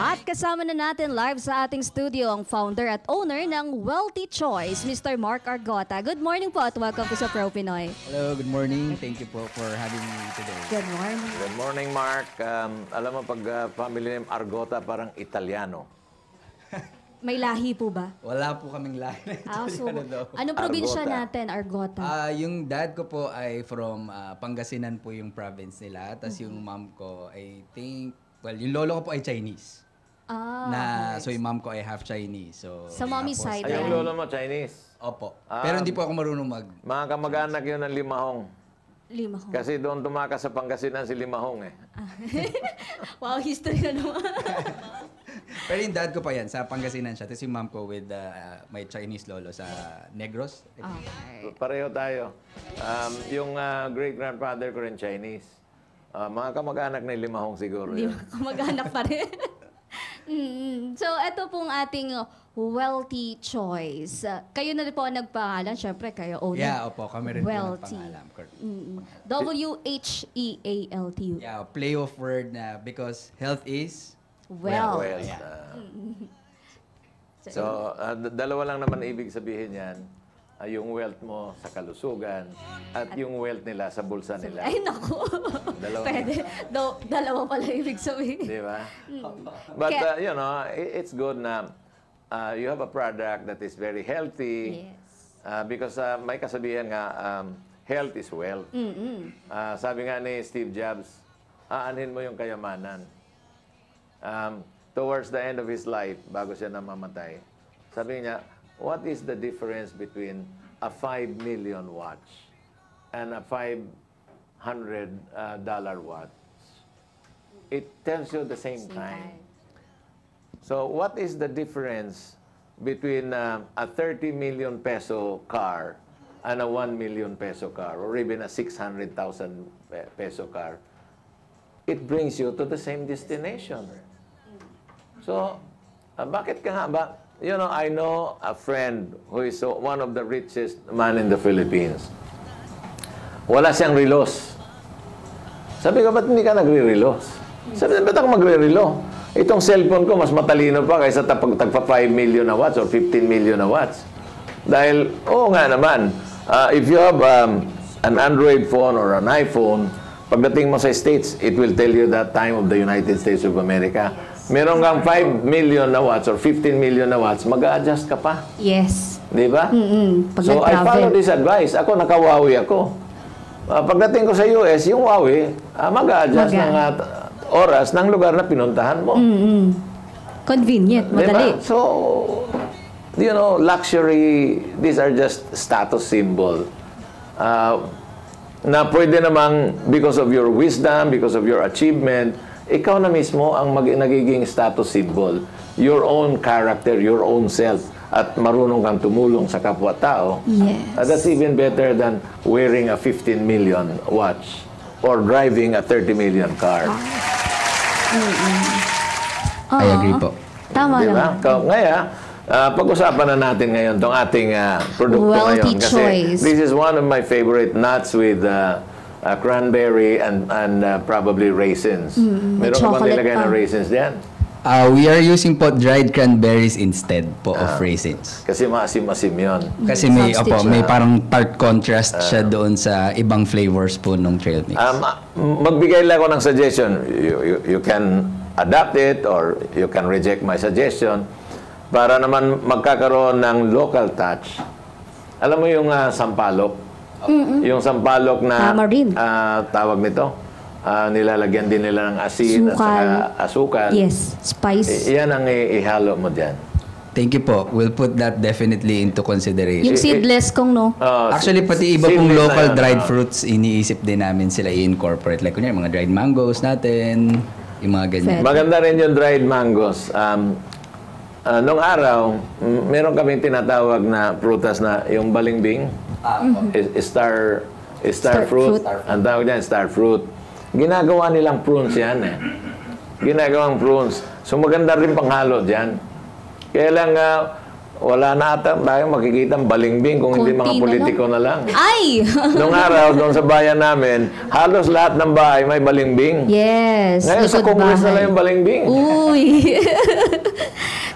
At kasama na natin live sa ating studio ang founder at owner ng Wealthy Choice, Mr. Mark Argota. Good morning po at welcome po sa Pro Pinoy. Hello, good morning. Thank you po for having me today. Good morning. Good morning, Mark. Alam mo, pag family name Argota, parang Italiano. May lahi po ba? Wala po kaming lahi na Italiano daw. Anong probinsya Argota. natin, Argota? Yung dad ko po ay from Pangasinan po yung province nila. Tapos yung mom ko, I think, well, yung lolo ko po ay Chinese. So yung mom ko ay half Chinese. So, Sa mommy tapos- side. Ay, yung lolo mo, Chinese. Opo. Pero hindi po ako marunong Mga kamag-anak yun ng Limahong. Lima ko. Kasi doon tumakas sa Pangasinan si Limahong eh. Wow, history na naman. Pero yung dad ko pa yan, sa Pangasinan siya. Tapos yung mom ko with my Chinese lolo sa Negros. Okay. Pareho tayo. Yung great-grandfather ko rin Chinese. Mga kamag-anak ng Limahong siguro Hindi yun. kumag-anak pa rin. So, ito pong ating Wealthy Choice. Kayo na rin po ang nagpangalan. Siyempre, kayo owner. Yeah, opo. Kami rin po Wealthy. nagpangalam. W-H-E-A-L-T. Yeah, play of word na because health is Well. Well, so, dalawa lang naman ibig sabihin yan. Yung wealth mo sa kalusugan at yung wealth nila sa bulsa nila. Ay, naku. Dalawa. Pwede. Dalawa pala ibig sabihin. Di ba? But, you know, it's good na you have a product that is very healthy. Yes. Because may kasabihan nga, health is wealth. Sabi nga ni Steve Jobs, aanhin mo yung kayamanan. Towards the end of his life, bago siya namamatay, sabi niya, what is the difference between a 5 million watch and a $500 watch? It tells you the same time. So what is the difference between a 30 million peso car and a 1 million peso car or even a 600,000 peso car? It brings you to the same destination. So, bakit ka nga ba? You know, I know a friend who is one of the richest man in the Philippines. Wala siyang relos. Sabi ko, ba't hindi ka nagre-relos? Sabi ko, ba't ako magre-relo? Itong cellphone ko, mas matalino pa kaysa tagpa 5 million na watts or 15 million na watts. Dahil, oo nga naman, if you have an Android phone or an iPhone, pagdating mo sa States, it will tell you the time of the United States of America. Meron kang 5 million na watts or 15 million na watts, mag-a-adjust ka pa. Yes. Di ba? Pag So, I follow this advice. Ako, naka-Huawei ako. Pagdating ko sa US, yung Huawei, mag-a-adjust ng oras ng lugar na pinuntahan mo. Convenient, madali. Diba? So, you know, luxury, these are just status symbol. Na pwede namang, because of your wisdom, because of your achievement, ikaw na mismo ang nagiging status symbol. Your own character, your own self. At marunong kang tumulong sa kapwa-tao. Yes. That's even better than wearing a 15 million watch or driving a 30 million car. I agree po. Tama Diba? naman. Ngayon, pag-usapan na natin ngayon itong ating produkto Wealthy ngayon. Kasi Choice. this is one of my favorite nuts with cranberry and probably raisins. Meron ka bang chocolate nilagay na pa. raisins diyan? We are using po dried cranberries instead po of raisins. Kasi maasim-asim yun. Kasi may Substitute. may parang tart contrast siya doon sa ibang flavors po ng trail mix. Magbigay lang ako ng suggestion. You can adapt it or you can reject my suggestion para naman magkakaroon ng local touch. Alam mo yung sampalok? Yung sampalok na Tamarind. tawag nito, nilalagyan din nila ng asin at saka asukal. Yes, spice. Yan ang ihalo mo dyan. Thank you po. We'll put that definitely into consideration. Yung seedless kong, no? Actually, pati iba pong seedless na local yan, dried fruits, iniisip din namin sila i-incorporate. Like, kunyari, mga dried mangoes natin, yung mga ganyan. Maganda rin yung dried mangoes. Nung araw, meron kaming tinatawag na prutas na yung balimbing, star fruit. Ang tawag niyan, star fruit. Ginagawa nilang prunes yan eh. Ginagawang prunes. So maganda rin panghalo dyan. Kaya lang, wala na ata tayong makikita balingbing kung hindi mga Konti na politiko na lang. Ay! Noong araw, doon sa bayan namin, halos lahat ng bahay may balingbing. Yes. Ngayon sa likod Congress na bahay. lang yung balingbing. Uy!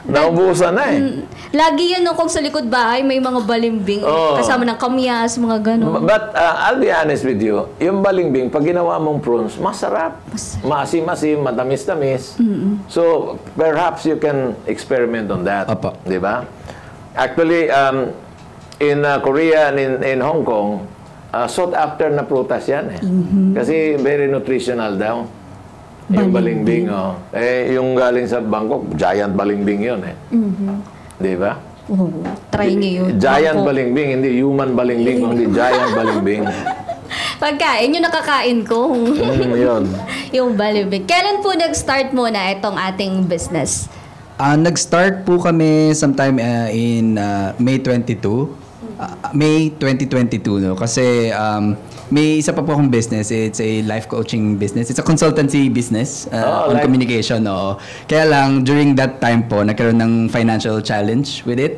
Naubusan na eh. Lagi yan no, kung sa likod bahay may mga balimbing. Oo. Kasama ng kamyas, mga gano'n. But I'll be honest with you, yung balingbing, pag ginawa mong prawns, masarap. Maasim-asim, matamis-tamis. So, perhaps you can experiment on that. Opo. Di ba? Actually, in Korea and in Hong Kong, sought after na prutas yan eh. Kasi very nutritional daw. Yung balingbing, oh. Eh, yung galing sa Bangkok, giant balingbing yun eh. Di ba? Oh, try niyo yun. Giant Bangkok. balingbing, hindi human balingbing, kundi giant balingbing. Pagkain, yung nakakain ko. Yun. Yung balimbing. Kailan po nag-start muna itong ating business? Nag-start po kami sometime in May 22. May 2022, no? Kasi may isa pa po akong business. It's a life coaching business. It's a consultancy business on communication, no? Kaya lang, during that time po, nagkaroon ng financial challenge with it.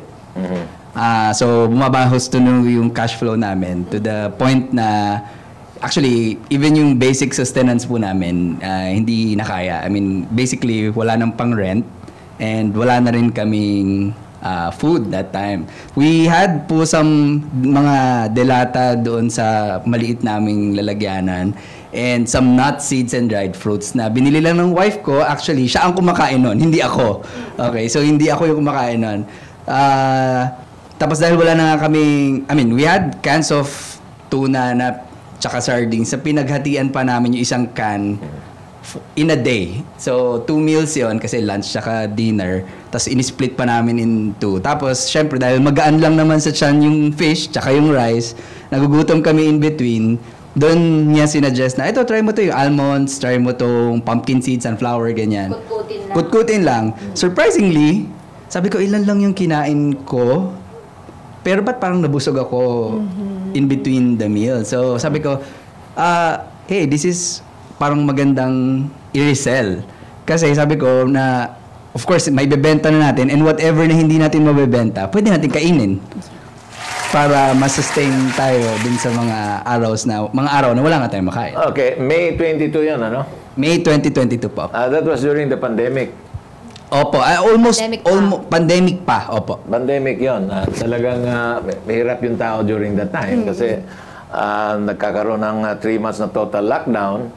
So, bumaba husto yung cash flow namin to the point na actually, even yung basic sustenance po namin, hindi nakaya. I mean, basically, wala nang pang-rent and wala na rin kaming food that time. We had po some mga delata doon sa maliit naming lalagyanan and some nuts, seeds, and dried fruits na binili lang ng wife ko. Actually, siya ang kumakain nun, hindi ako. Okay, so hindi ako yung kumakain nun. Tapos dahil wala na nga kaming, I mean, we had cans of tuna na tsaka sardines. Sa pinaghatian pa namin yung isang can in a day. So, 2 meals yon kasi lunch tsaka dinner. Tapos, in-split pa namin in 2. Tapos, syempre, dahil magaan lang naman sa tiyan yung fish tsaka yung rice, nagugutom kami in between. Doon niya sinuggest na, ito, try mo to yung almonds, try mo tong pumpkin seeds, sunflower, ganyan. Kutkutin lang. Kutkutin lang. Surprisingly, sabi ko, ilan lang yung kinain ko. Pero ba't parang nabusog ako in between the meal? So, sabi ko, hey, this is parang magandang i-resell. Kasi sabi ko na, of course, may bebenta na natin and whatever na hindi natin mabebenta, pwede natin kainin. Para ma-sustain tayo din sa mga araw na wala nga tayong makain. Okay, May 22 yan, ano? May 2022 po. That was during the pandemic. Opo, pandemic pa, opo. Pandemic yon. Talagang mahirap yung tao during that time kasi nagkakaroon ng 3 months na total lockdown.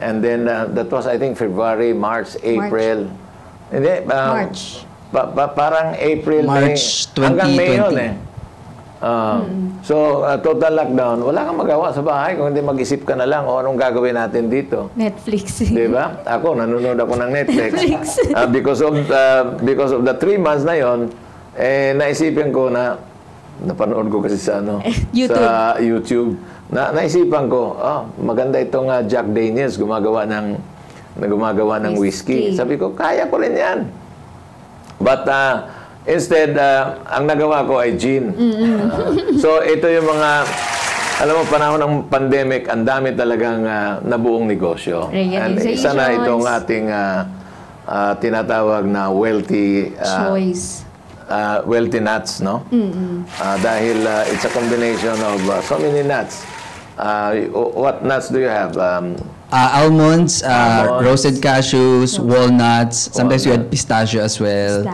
And then that was, I think, February, March, April. Hindi, March. Parang April, March May. Hanggang May 2020. yun eh. So, total lockdown. Wala kang magawa sa bahay kung hindi mag-isip ka na lang o anong gagawin natin dito. Netflix. Di ba? Ako, nanonood ako ng Netflix. Because of the 3 months na yon, naisipan ko na, napanood ko kasi sa, YouTube. sa YouTube, naisipan ko, maganda itong Jack Daniels, gumagawa ng whiskey. Sabi ko, kaya ko rin yan. But instead, ang nagawa ko ay gin. So, ito yung mga, alam mo, panahon ng pandemic, ang dami talagang nabuong negosyo. And isa na itong ating tinatawag na wealthy choice. Wealthy nuts, no? Dahil it's a combination of so many nuts. What nuts do you have? Almonds, roasted cashews, walnuts. Sometimes you have pistachio as well.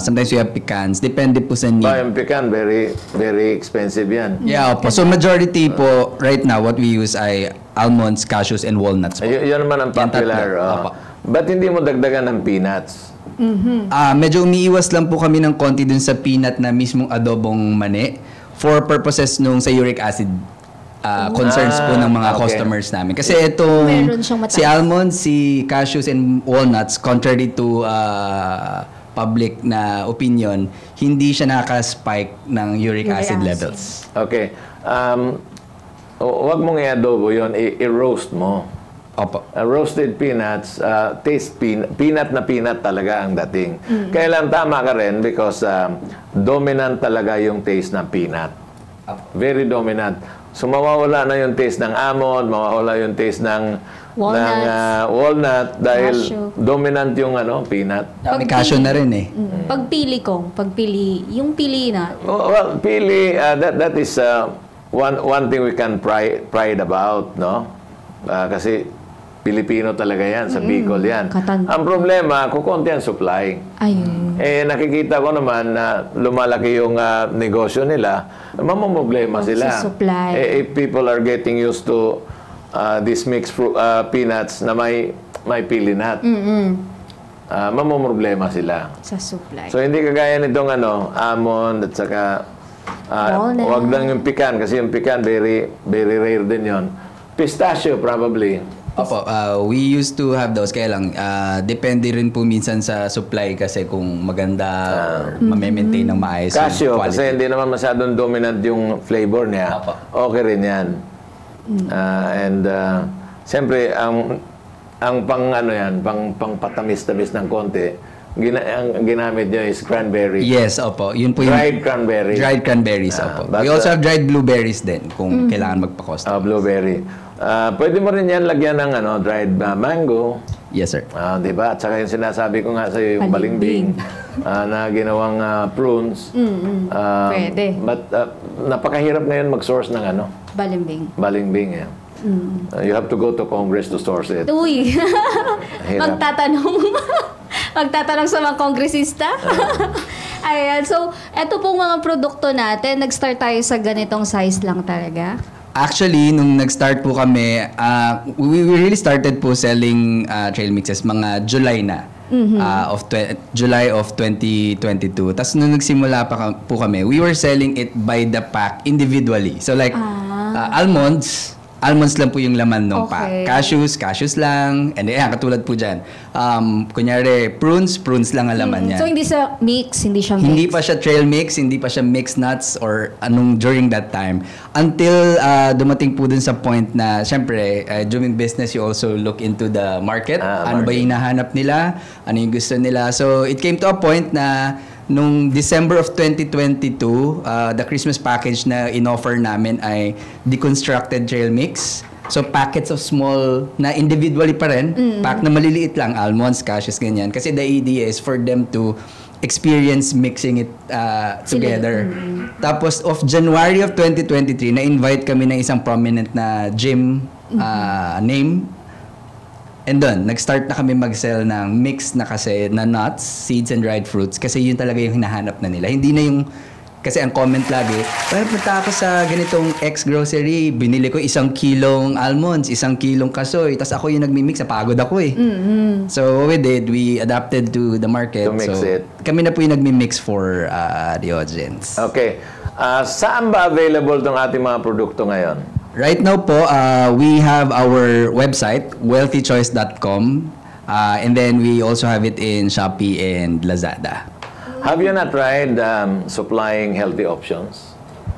Sometimes you have pecans. Depende po sa need. Yung pecan, very, very expensive yan. Yeah, opo. So majority po right now what we use ay almonds, cashews, and walnuts po. Yan naman ang popular. Opo. Ba't hindi mo dagdagan ng peanuts? Medyo umiiwas lang po kami ng konti dun sa peanut na mismong adobong mani for purposes nung sa uric acid concerns po ng mga customers namin. Kasi itong Meron siyang mataas. si almonds, si cashews, and walnuts, contrary to public na opinion, hindi siya nakaka-spike ng uric acid levels. Okay. Huwag mong i-adobo yun, i-roast mo. Opo. Roasted peanuts, taste peanut na peanut talaga ang dating. Kaya lang tama ka rin because dominant talaga yung taste ng peanut. Very dominant. So mawawala na yung taste ng almond, mawawala yung taste ng walnut dahil Cashew. dominant yung peanut. May cashew na rin eh. Pagpili, yung pili na. Well, pili, that is one thing we can pride about, no? Kasi Pilipino talaga yan, sa Bicol yan. Ang problema, kukunti ang supply. Ayun. Nakikita ko naman na lumalaki yung negosyo nila, mamamroblema sila. Sa supply. If people are getting used to these mixed peanuts na may pili nut, mamamroblema sila. Sa supply. So, hindi kagaya nitong almond at saka Walnut. wag lang yung pecan kasi yung pecan very very rare din yon. Pistachio probably. Opo, we used to have those. Kaya lang, depende rin po minsan sa supply kasi kung maganda or ma-maintain ng maayos yung Casio quality. kasi hindi naman masyadong dominant yung flavor niya. Opo. Okay rin yan. Siyempre, ang pang patamis-tamis ng konti, ang ginamit niyo is cranberry. Yes, opo. Yun po yung Dried cranberry. dried cranberries, opo. but, We also have dried blueberries din kung kailangan magpa-cost. Blueberry. Pwede mo rin yan lagyan ng dried mango. Yes, sir. Di ba? At saka yung sinasabi ko nga sa iyo, yung balimbing na ginawang prunes. Pwede. But napakahirap ngayon mag-source ng Balimbing. balimbing. You have to go to Congress to source it. Uy! Hirap. Magtatanong sa mga kongresista. Ayan. So, eto pong mga produkto natin, nag-start tayo sa ganitong size lang talaga. Actually, nung nag-start po kami, we really started po selling trail mixes mga July na. July of 2022. Tapos nung nagsimula po kami, we were selling it by the pack individually. So like, almonds lang po yung laman ng pack. Cashews lang. And katulad po dyan. Kunyari, prunes lang ang laman niya. So, hindi siya mix. Hindi pa siya trail mix, hindi pa siya mixed nuts or anong during that time. Until dumating po dun sa point na, syempre, doing business, you also look into the market. Ano ba yung hinahanap nila? Ano yung gusto nila? So, it came to a point na nung December of 2022, the Christmas package na in-offer namin ay deconstructed trail mix. So, packets of small na individually pa rin. Pack na maliliit lang, almonds, cashews, ganyan. Kasi the idea is for them to experience mixing it together. Tapos, of January of 2023, na-invite kami ng isang prominent na gym name. And doon, nag-start na kami mag-sell ng mix na kasi na nuts, seeds, and dried fruits kasi yun talaga yung hinahanap na nila. Hindi na yung, kasi ang comment lagi, punta ako sa ganitong X-grocery, binili ko 1 kilong almonds, 1 kilong kasoy, tapos ako yung nagmi-mix, pagod ako eh. So what we did, we adapted to the market. To mix it. Kami na po yung nagmi-mix for the audience. Okay. Saan ba available tong ating mga produkto ngayon? Right now po, we have our website, wealthychoice.com. And then we also have it in Shopee and Lazada. Have you not tried supplying healthy options?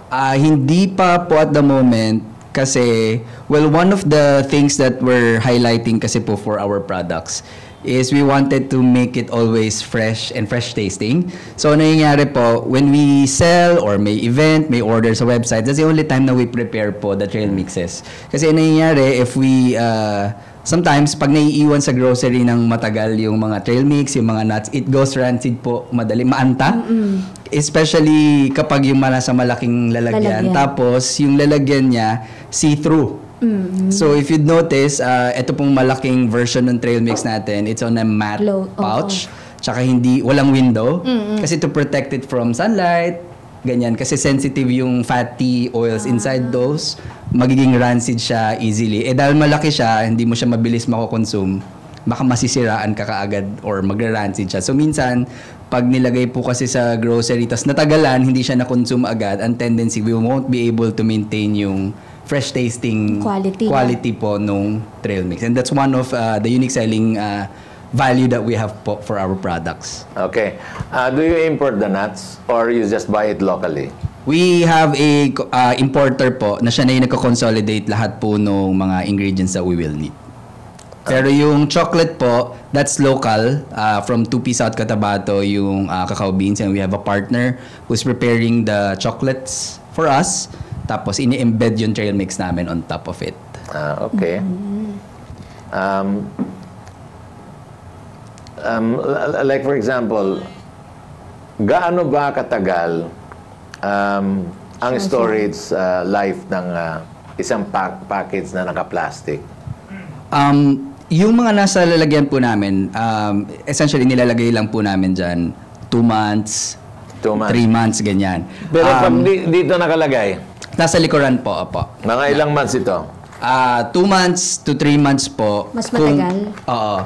Hindi pa po at the moment kasi, well, one of the things that we're highlighting kasi po for our products is we wanted to make it always fresh and fresh tasting. So, nangyayari po, when we sell or may event, may order sa website, that's the only time na we prepare po the trail mixes. Kasi nangyayari, if we, sometimes, pag naiiwan sa grocery ng matagal yung mga trail mix, yung mga nuts, it goes rancid po, madali, maanta. Especially kapag yung nasa malaking lalagyan. Tapos, yung lalagyan niya, see-through. So if you'd notice, ito pong malaking version ng trail mix natin, it's on a matte pouch. Tsaka walang window. Kasi to protect it from sunlight, ganyan. Kasi sensitive yung fatty oils inside those, magiging rancid siya easily. Dahil malaki siya, hindi mo siya mabilis makokonsume, baka masisiraan ka kaagad or magra-rancid siya. So minsan, pag nilagay po kasi sa grocery, tas natagalan, hindi siya na-consume agad, ang tendency, we won't be able to maintain yung fresh tasting quality po nung trail mix. And that's one of the unique selling value that we have po for our products. Okay. Do you import the nuts or you just buy it locally? We have a importer po na siya na yung nagko-consolidate lahat po ng mga ingredients that we will need. Pero yung chocolate po, that's local from 2P South Cotabato, yung cacao beans, and we have a partner who's preparing the chocolates for us. Tapos ini-embed yung trail mix namin on top of it. Okay. Um, like for example, gaano ba katagal ang storage life ng isang package na naka-plastic? Yung mga nasa lalagyan po namin, essentially nilalagay lang po namin dyan 2 months, 2 months. 3 months, ganyan. Pero pag dito nakalagay, Nasa likuran po, opo. mga ilang months ito? 2 months to 3 months po. Mas matagal? Oo.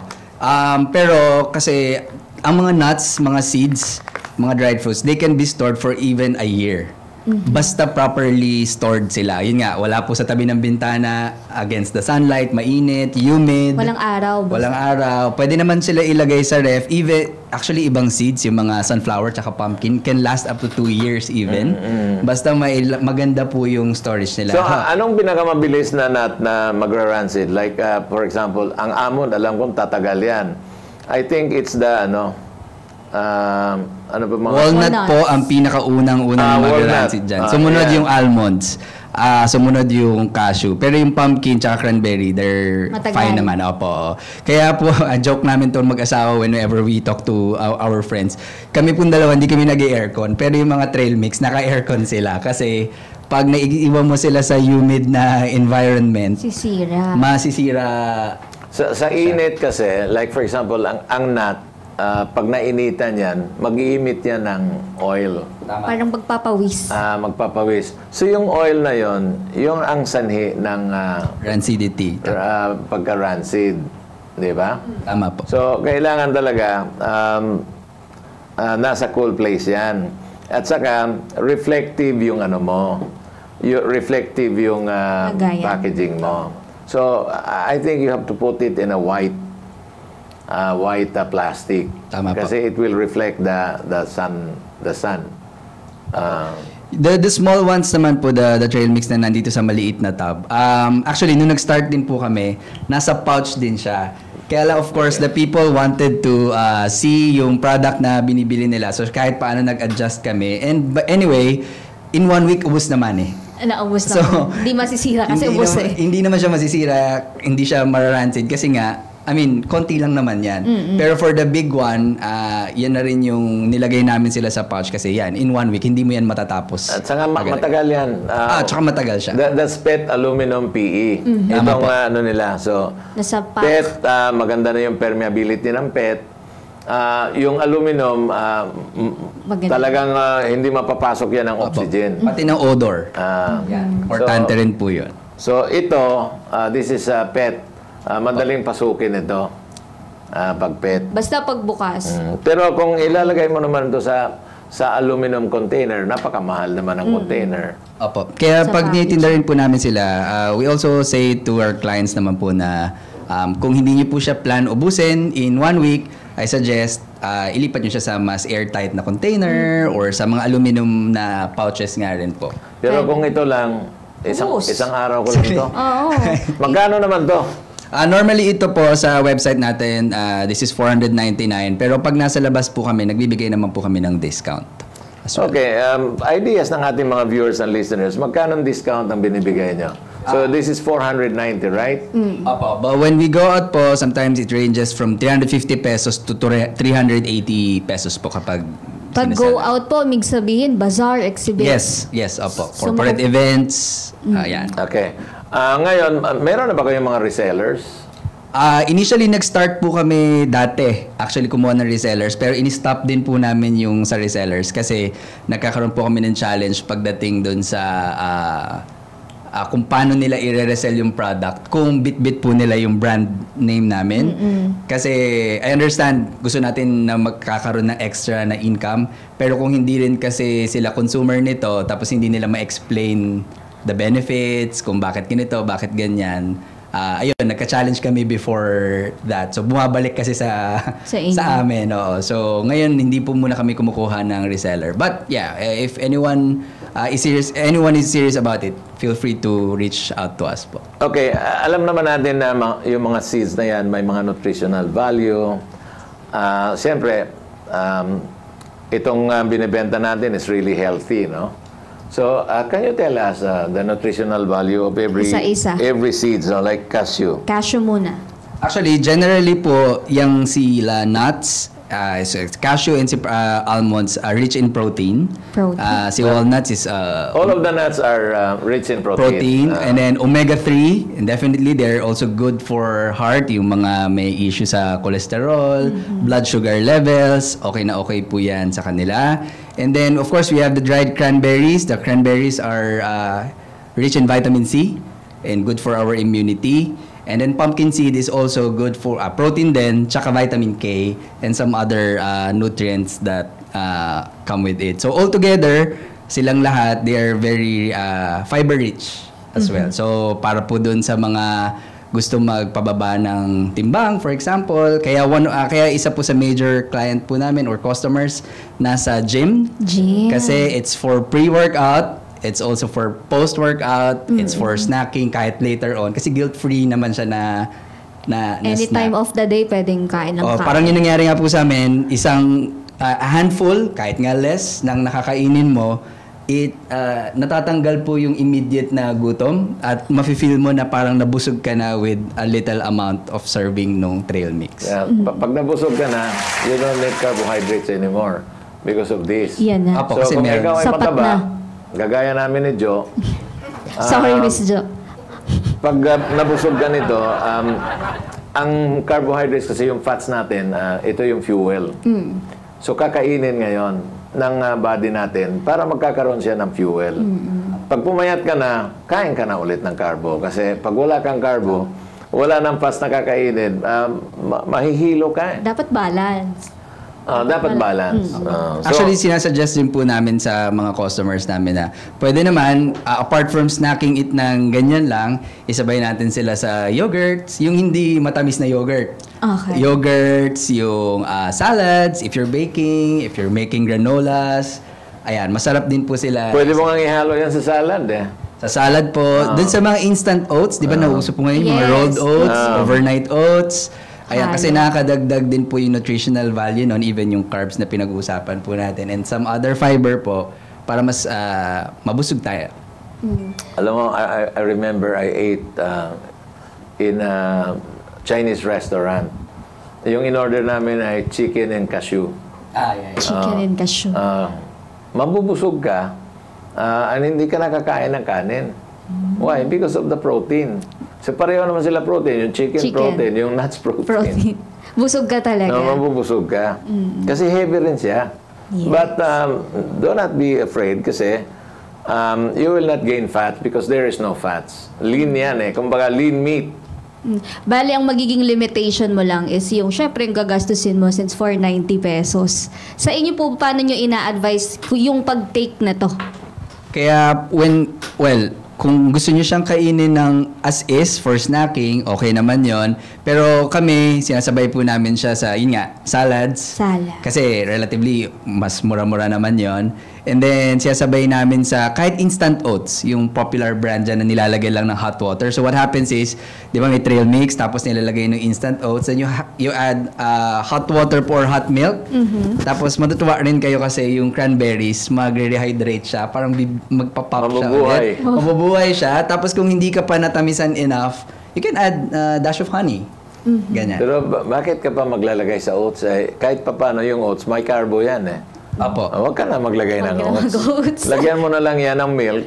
Pero kasi ang mga nuts, mga seeds, mga dried fruits, they can be stored for even a year. Basta properly stored sila. Yun nga, wala po sa tabi ng bintana, against the sunlight, mainit, humid. Walang araw. Walang araw. Pwede naman sila ilagay sa ref. Even, actually, ibang seeds, yung mga sunflower tsaka pumpkin, can last up to 2 years even. Basta maganda po yung storage nila. So, anong pinakamabilis na nut na magra-rancid? Like, for example, ang almond, alam kong tatagal yan. I think it's the, ano ba mga... Walnut Walnuts. po ang pinakaunang-unang mag-rancid dyan. Sumunod yung almonds. Sumunod yung cashew. Pero yung pumpkin tsaka cranberry, they're Matagal. fine naman. Opo. Kaya po, joke namin to mag-asawa whenever we talk to our friends. Kami pong dalawa, hindi kami nag-aircon. Pero yung mga trail mix, naka-aircon sila. Kasi pag naiiwan mo sila sa humid na environment, Sisira. masisira. Sa init kasi, like for example, ang nut, pag nainitan yan, mag-iimit yan ng oil. Parang magpapawis. Magpapawis. So yung oil na yon, yung ang sanhi ng Rancidity. pagka-rancid. Di ba? Tama po. So, kailangan talaga nasa cool place yan. At saka, reflective yung ano mo. Reflective yung Lagayan. packaging mo. So, I think you have to put it in a white plastic. Tama po. Kasi it will reflect the sun. The small ones naman po, the trail mix na nandito sa maliit na tub. Actually, nung nag-start din po kami, nasa pouch din siya. Kaya lang, of course, the people wanted to see yung product na binibili nila. So, kahit paano nag-adjust kami. But anyway, in 1 week, ubus naman eh. Naubos So, na. Hindi masisira kasi ubos Hindi naman siya masisira, hindi siya mararancid kasi nga, I mean, konti lang naman yan. Pero for the big one, yan na rin yung nilagay namin sila sa pouch kasi yan, in 1 week, hindi mo yan matatapos. At saka matagal yan. Tsaka matagal siya. That's PET aluminum PE. Tama Itong po. ano nila. So, Nasa pack. PET, maganda na yung permeability ng PET. Yung aluminum, Maganda. talagang hindi mapapasok yan ng oxygen. Pati ng odor. Yan. Importante rin po yun. So, ito, this is PET. Madaling pasukin ito pag PET. Basta pagbukas. Pero kung ilalagay mo naman ito sa aluminum container, napakamahal naman ang container. Opo. Kaya Sa pag package. tinitinda rin po namin sila, we also say to our clients naman po na kung hindi niyo po siya plan ubusin in 1 week, I suggest ilipat niyo siya sa mas airtight na container or sa mga aluminum na pouches nga rin po. Pero kung ito lang, Ubus. isang araw ko lang ito. Oo. Magkano naman to? Normally ito po sa website natin, this is $499. Pero pag nasa labas po kami, nagbibigay naman po kami ng discount. as well. Okay, ideas ng ating mga viewers and listeners, magkano ang discount ang binibigay nyo? So this is 490, right? Opo. But when we go out po, sometimes it ranges from 350 pesos to 380 pesos po kapag Pag sinasala. go out po, mig sabihin, bazaar, exhibit. Yes, opo. So, Corporate events, ayan. Okay. Ngayon, meron na ba kayong mga resellers? Initially, nag-start po kami dati. Actually, kumuha ng resellers. Pero in-stop din po namin yung sa resellers kasi nagkakaroon po kami ng challenge pagdating doon sa kung paano nila i-resell yung product. Kung bit-bit po nila yung brand name namin. Kasi I understand, gusto natin na magkakaroon ng extra na income. Pero kung hindi rin kasi sila consumer nito, tapos hindi nila ma-explain the benefits, kung bakit ganito, bakit ganyan. Ayun, nagka-challenge kami before that. So, bumabalik kasi sa inyo. amin. Oo. So, ngayon, hindi po muna kami kumukuha ng reseller. But, yeah, if anyone is serious about it, feel free to reach out to us po. Okay, alam naman natin na yung mga seeds na yan, may mga nutritional value. Siyempre, itong binibenta natin is really healthy, no? So, can you tell us the nutritional value of every Isa-isa. every seeds, like cashew? Cashew muna. Actually, generally po, yung sila nuts, so cashew and almonds are rich in protein. Si walnuts is All of the nuts are rich in protein. And then omega-3, and definitely they're also good for heart, yung mga may issue sa cholesterol, blood sugar levels, okay na okay po yan sa kanila. And then, of course, we have the dried cranberries. The cranberries are rich in vitamin C and good for our immunity. And then pumpkin seed is also good for protein din, tsaka vitamin K and some other nutrients that come with it. So altogether, silang lahat, they are very fiber rich as well. So para po dun sa mga gusto magpababa ng timbang, for example, kaya isa po sa major client po namin or customers nasa gym. Kasi it's for pre-workout. It's also for post-workout. It's for snacking kahit later on. Kasi guilt-free naman siya na Any time of the day, pwedeng kain ng kain. Parang yung nangyari nga po sa amin, isang a handful, kahit nga less, ng nakakainin mo, natatanggal po yung immediate na gutom at mafe-feel mo na parang nabusog ka na with a little amount of serving nung trail mix. Yeah, pag nabusog ka na, you don't need carbohydrates anymore because of this. Yan na. Apo, So kasi kung meron. ikaw ay Sapat mataba, na. gagaya namin ni Joe, Sorry, Miss Jo. pag nabusog ka nito, ang carbohydrates kasi yung fats natin, ito yung fuel. So kakainin ngayon ng body natin para magkakaroon siya ng fuel. Pag pumayat ka na, kain ka na ulit ng carbo. Kasi pag wala kang carbo, wala nang fats na kakainin, mahihilo ka. Dapat balance. Dapat balance. Actually, sinasuggest din po namin sa mga customers namin na pwede naman, apart from snacking it ng ganyan lang, isabay natin sila sa yogurts, yung hindi matamis na yogurt. Okay. Yogurts, yung salads, if you're baking, if you're making granolas, ayan, masarap din po sila. Pwede mo nga ihalo yan sa salad eh. Sa salad po, dun sa mga instant oats, di ba nauso po ngayon, mga rolled oats, overnight oats. Ayan, kasi nakakadagdag din po yung nutritional value nun, even yung carbs na pinag-uusapan po natin. And some other fiber po, para mas mabusog tayo. Alam mo, I remember I ate in a Chinese restaurant. Yung in-order namin ay chicken and cashew. Chicken and cashew. Mabubusog ka, and hindi ka nakakain ng kanin. Why? Because of the protein. So pareho naman sila protein. Yung chicken. Protein, yung nuts protein. Busog ka talaga. No, mabubusog ka. Kasi heavy rin siya. Yes. But do not be afraid kasi you will not gain fat because there is no fats. Lean yan eh. Kumbaga lean meat. Bali, ang magiging limitation mo lang is yung, syempre, yung gagastusin mo since 490 pesos. Sa inyo po, paano nyo ina-advise yung pag-take na to? Kaya kung gusto niyo siyang kainin ng as is for snacking, okay naman yon. Pero kami, sinasabay po namin siya sa, yun nga, salads. Kasi relatively, mas mura-mura naman yon. And then, sinasabay namin sa kahit instant oats, yung popular brand dyan na nilalagay lang ng hot water. So, what happens is, di ba may trail mix, tapos nilalagay ng instant oats, then you add hot water or hot milk. Tapos, matutuwa rin kayo kasi yung cranberries, magre-rehydrate siya, parang magpapop siya ulit. Mabubuhay siya. Tapos, kung hindi ka pa natamisan enough, you can add dash of honey. Ganyan. Pero bakit ka pa maglalagay sa oats? Kahit pa paano yung oats, may carbo yan eh. Apo. Huwag ka na maglagay ng oats. Lagyan mo na lang yan ng milk.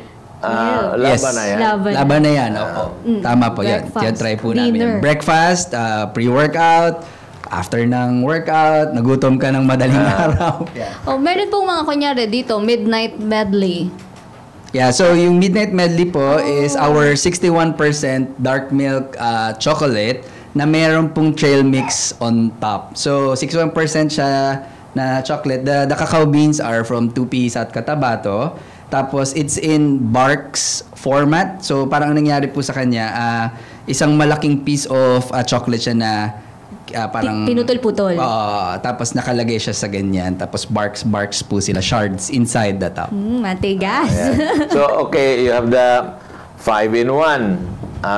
Laban na yan. Laban na yan. Opo. Tama po yan. Yan try po namin. Breakfast, pre-workout, after ng workout, nagutom ka ng madaling araw. Meron pong mga kunyari dito, midnight medley. Yeah, so yung midnight medley po is our 61% dark milk chocolate na meron pong trail mix on top. So 61% siya na chocolate. The cacao beans are from Tupis at Cotabato. Tapos it's in barks format. So parang nangyari po sa kanya, isang malaking piece of chocolate siya na parang pinutol-putol. Tapos nakalagay siya sa ganyan. Tapos barks po sila, shards inside the top. Matigas. So okay, you have the 5-in-1.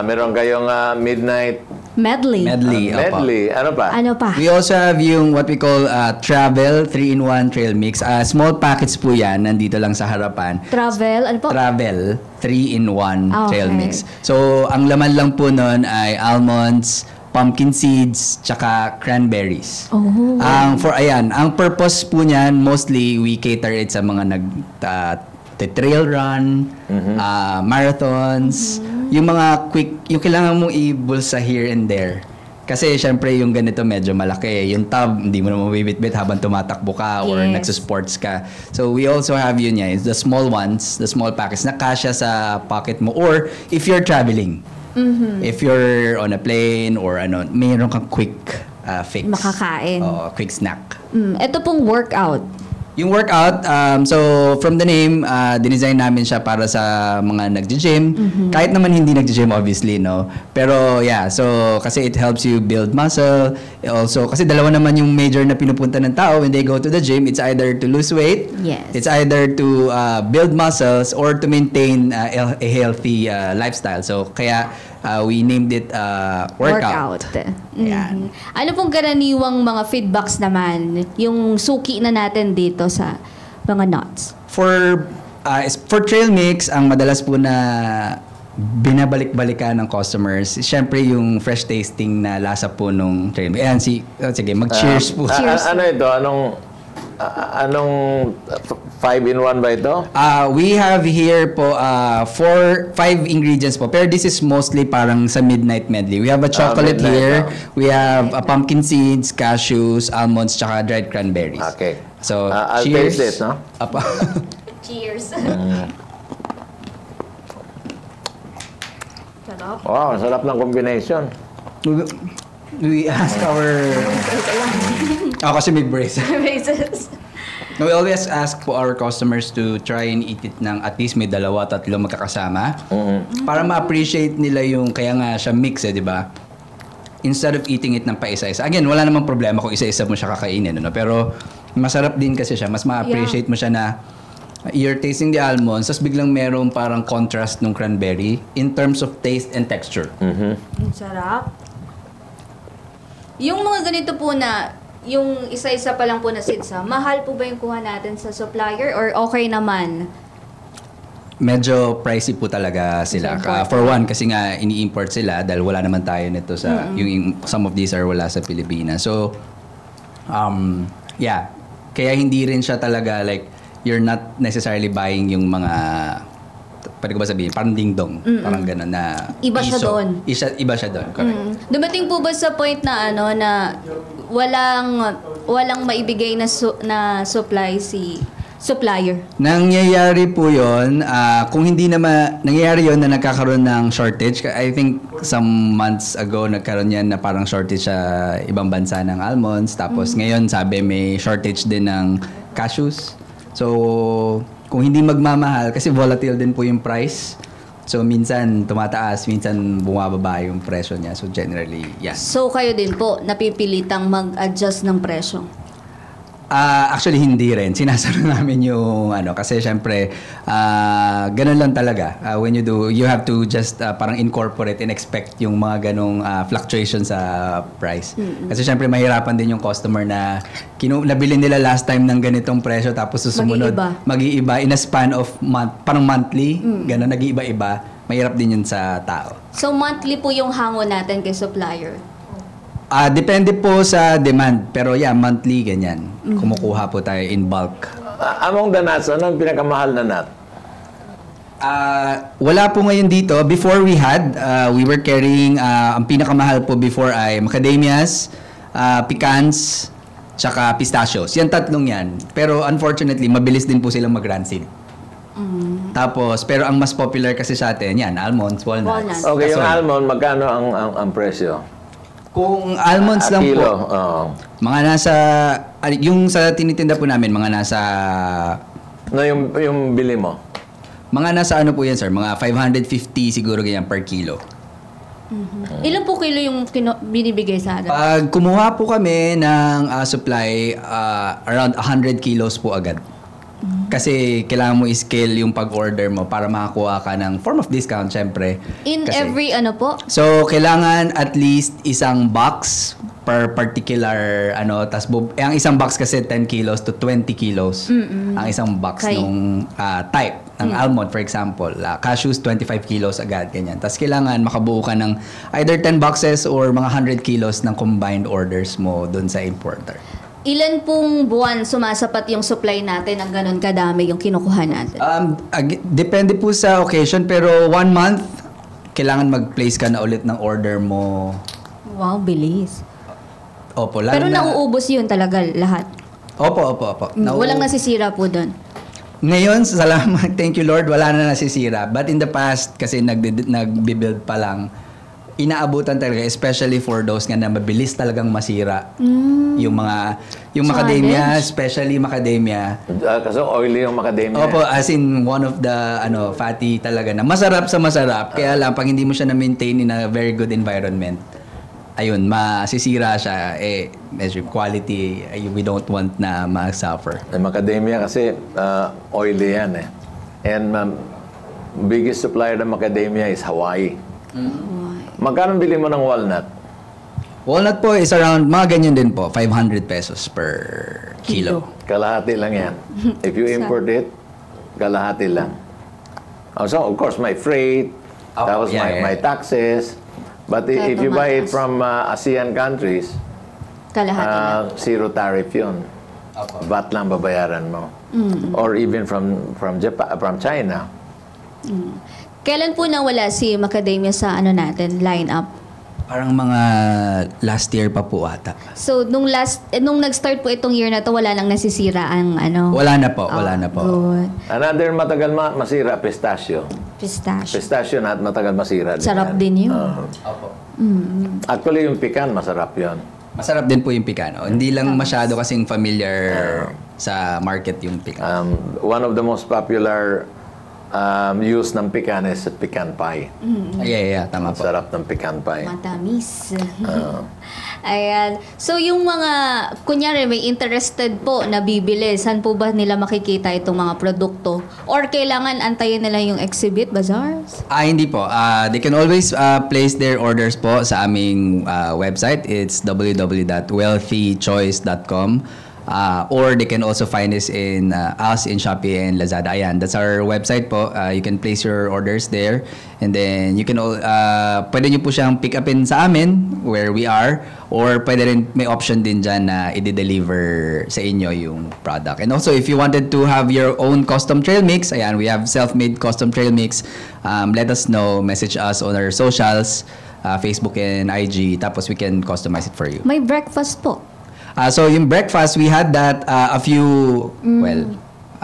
Meron kayong midnight medley. Medley. Ano pa? We also have yung what we call Travel 3-in-1 trail mix. Small packets po yan. Nandito lang sa harapan. Travel? Ano po? Travel 3-in-1 trail mix. So, ang laman lang po nun ay almonds, pumpkin seeds, tsaka cranberries. Oh. Ang purpose po niyan, mostly we cater it sa mga trail run, marathons, yung mga quick, yung kailangan mong ibulsa here and there. Kasi syempre yung ganito medyo malaki. Yung tub, hindi mo na mabibitbit habang tumatakbo ka or Yes. nagsusports ka. So we also have yun yan, the small ones, the small packets na kasya sa pocket mo. Or if you're traveling, if you're on a plane or mayroon kang quick fix. Makakain. Oo, quick snack. Ito pong workout. Yung workout, so from the name, dinesign namin siya para sa mga nagji-gym. Kahit naman hindi nagji-gym obviously, no? Pero yeah, so kasi it helps you build muscle. Also, kasi dalawa naman yung major na pinupunta ng tao when they go to the gym. It's either to lose weight, Yes. it's either to build muscles or to maintain a healthy lifestyle. So kaya we named it workout. Yan. Ano pong karaniwang mga feedbacks naman, yung suki na natin dito sa mga nuts? For trail mix, ang madalas po na binabalik-balikan ng customers, syempre yung fresh tasting na lasa po nung trail mix. Ayan, sige, mag-cheers po. Cheers. Ano ito? Anong 5-in-1 ba ito? We have here po 5 ingredients po. Pero this is mostly parang sa midnight medley. We have a chocolate midnight, here. We have pumpkin seeds, cashews, almonds, tsaka dried cranberries. Okay. So, I'll cheers. taste it, no? Cheers. Sarap. Wow, sarap ng combination. We ask our... Ako kasi may brace. We always ask po our customers to try and eat it ng at least may 2-3 magkakasama. Para ma-appreciate nila yung, kaya nga siya mix di ba? Instead of eating it ng paisa-isa. Again, wala namang problema kung isa-isa mo siya kakainin. Pero masarap din kasi siya. Mas ma-appreciate mo siya na you're tasting the almonds, tapos biglang merong parang contrast ng cranberry in terms of taste and texture. Ang sarap. Yung mga ganito po na, yung isa-isa pa lang po na seeds, mahal po ba yung kuha natin sa supplier or okay naman? Medyo pricey po talaga sila. For one, kasi nga ini-import sila dahil wala naman tayo nito sa yung some of these are wala sa Pilipinas. So yeah, kaya hindi rin siya talaga like you're not necessarily buying yung mga pwede ko ba sabihin, parang ding-dong, parang gano'n na Iba siya piso. doon. Iba siya doon, correct. Dumating po ba sa point na na walang maibigay na supply si supplier? Nangyayari po yun, kung hindi naman, nangyayari yun na nagkakaroon ng shortage. I think some months ago nagkaroon yan na parang shortage sa ibang bansa ng almonds. Tapos ngayon sabi may shortage din ng cashews. So, kung hindi magmamahal, kasi volatile din po yung price. So, minsan tumataas, minsan bumababa yung presyo niya. So, generally, yeah. So, kayo din po, napipilitang mag-adjust ng presyo? Actually, hindi rin. Sinasaro namin yung kasi syempre, ganun lang talaga. When you do, you have to just parang incorporate and expect yung mga ganong fluctuation sa price. Kasi syempre, mahirapan din yung customer na nabili nila last time ng ganitong presyo tapos susunod, mag-iiba in a span of parang monthly, ganun, nag-iiba-iba. Mahirap din yun sa tao. So, monthly po yung hango natin kay supplier? Depende po sa demand. Pero yeah, monthly, ganyan. Kumukuha po tayo in bulk. Among the nuts, ano ang pinakamahal na nut? Wala po ngayon dito. Before we were carrying, ang pinakamahal po before ay macadamias, pecans, tsaka pistachios. Yan tatlong yan. Pero unfortunately, mabilis din po silang mag-rancid. Tapos, pero ang mas popular kasi sa atin, yan, almonds, walnuts. Okay, yung almond, magkano ang presyo? Kung almonds lang kilo, po, mga nasa, yung sa tinitinda po namin, mga nasa, yung bili mo? mga nasa po yan, sir, mga 550 siguro ganyan per kilo. Ilan po kilo yung binibigay sa atin? Pag kumuha po kami ng supply, around 100 kilos po agad. Kasi kailangan mo i-scale yung pag-order mo para makakuha ka ng form of discount, syempre. In Kasi, every po? So, kailangan at least isang box per particular, tas ang isang box kasi 10 kilos to 20 kilos ang isang box nung type ng almond, for example. Cashews, 25 kilos agad, ganyan. Tapos kailangan makabuo ka ng either 10 boxes or mga 100 kilos ng combined orders mo dun sa importer. Ilan pong buwan sumasapat yung supply natin ng ganun kadami yung kinukuha natin? Depende po sa occasion, pero 1 month, kailangan mag-place ka na ulit ng order mo. Wow, bilis. Opo, lalo Pero nauubos yun talaga lahat. Opo. Walang nasisira po doon. Ngayon, salamat, thank you Lord, wala na nasisira. But in the past, kasi nagbi-build pa lang, inaabutan talaga, especially for those nga na mabilis talagang masira. Yung macadamia, especially macadamia. Kasi oily yung macadamia. Opo, as in one of the fatty talaga na masarap sa masarap. Kaya lang, pag hindi mo siya na-maintain in a very good environment, ayun, masisira siya. Medyo quality, we don't want na ma-suffer. Yung macadamia kasi oily yan eh. And biggest supplier ng macadamia is Hawaii. Magkano bili mo ng walnut? Walnut po is around, mga ganyan din po, 500 pesos per kilo. Kalahati lang yan. If you import it, kalahati lang. So, of course, my freight, tapos my taxes. But if you buy it from ASEAN countries, Kalahati zero tariff yun. VAT lang babayaran mo. Or even from Japan, from China. Kailan po nawala si macadamia sa natin, line-up? Parang mga last year pa po ata. So, nung nag-start po itong year na to, wala nang nasisira ang Wala na po. Good. Another matagal masira, pistachio. Pistachio. Pistachio na matagal masira. Sarap din yun. Opo. Actually, yung pecan, masarap yun. Masarap din po yung picano. Hindi lang masyado kasing familiar sa market yung picano. One of the most popular use ng pecan is pecan pie. Yeah, tama po. Sarap ng pecan pie. Matamis. Ayan. So, yung mga, kunyari, may interested po na bibili, saan po ba nila makikita itong mga produkto? Or kailangan antayin nila yung exhibit, bazaars? Hindi po. They can always place their orders po sa aming website. It's www.wealthychoice.com. Or they can also find us in Shopee and Lazada. Ayan, that's our website po. You can place your orders there. And then you can pwede nyo po siyang pick upin sa amin where we are, or pwede rin may option din dyan na i-deliver sa inyo yung product. And also, if you wanted to have your own custom trail mix, ayan, we have self-made custom trail mix. Let us know, message us on our socials, Facebook and IG, tapos we can customize it for you. May breakfast po. So yung breakfast, we had that a few,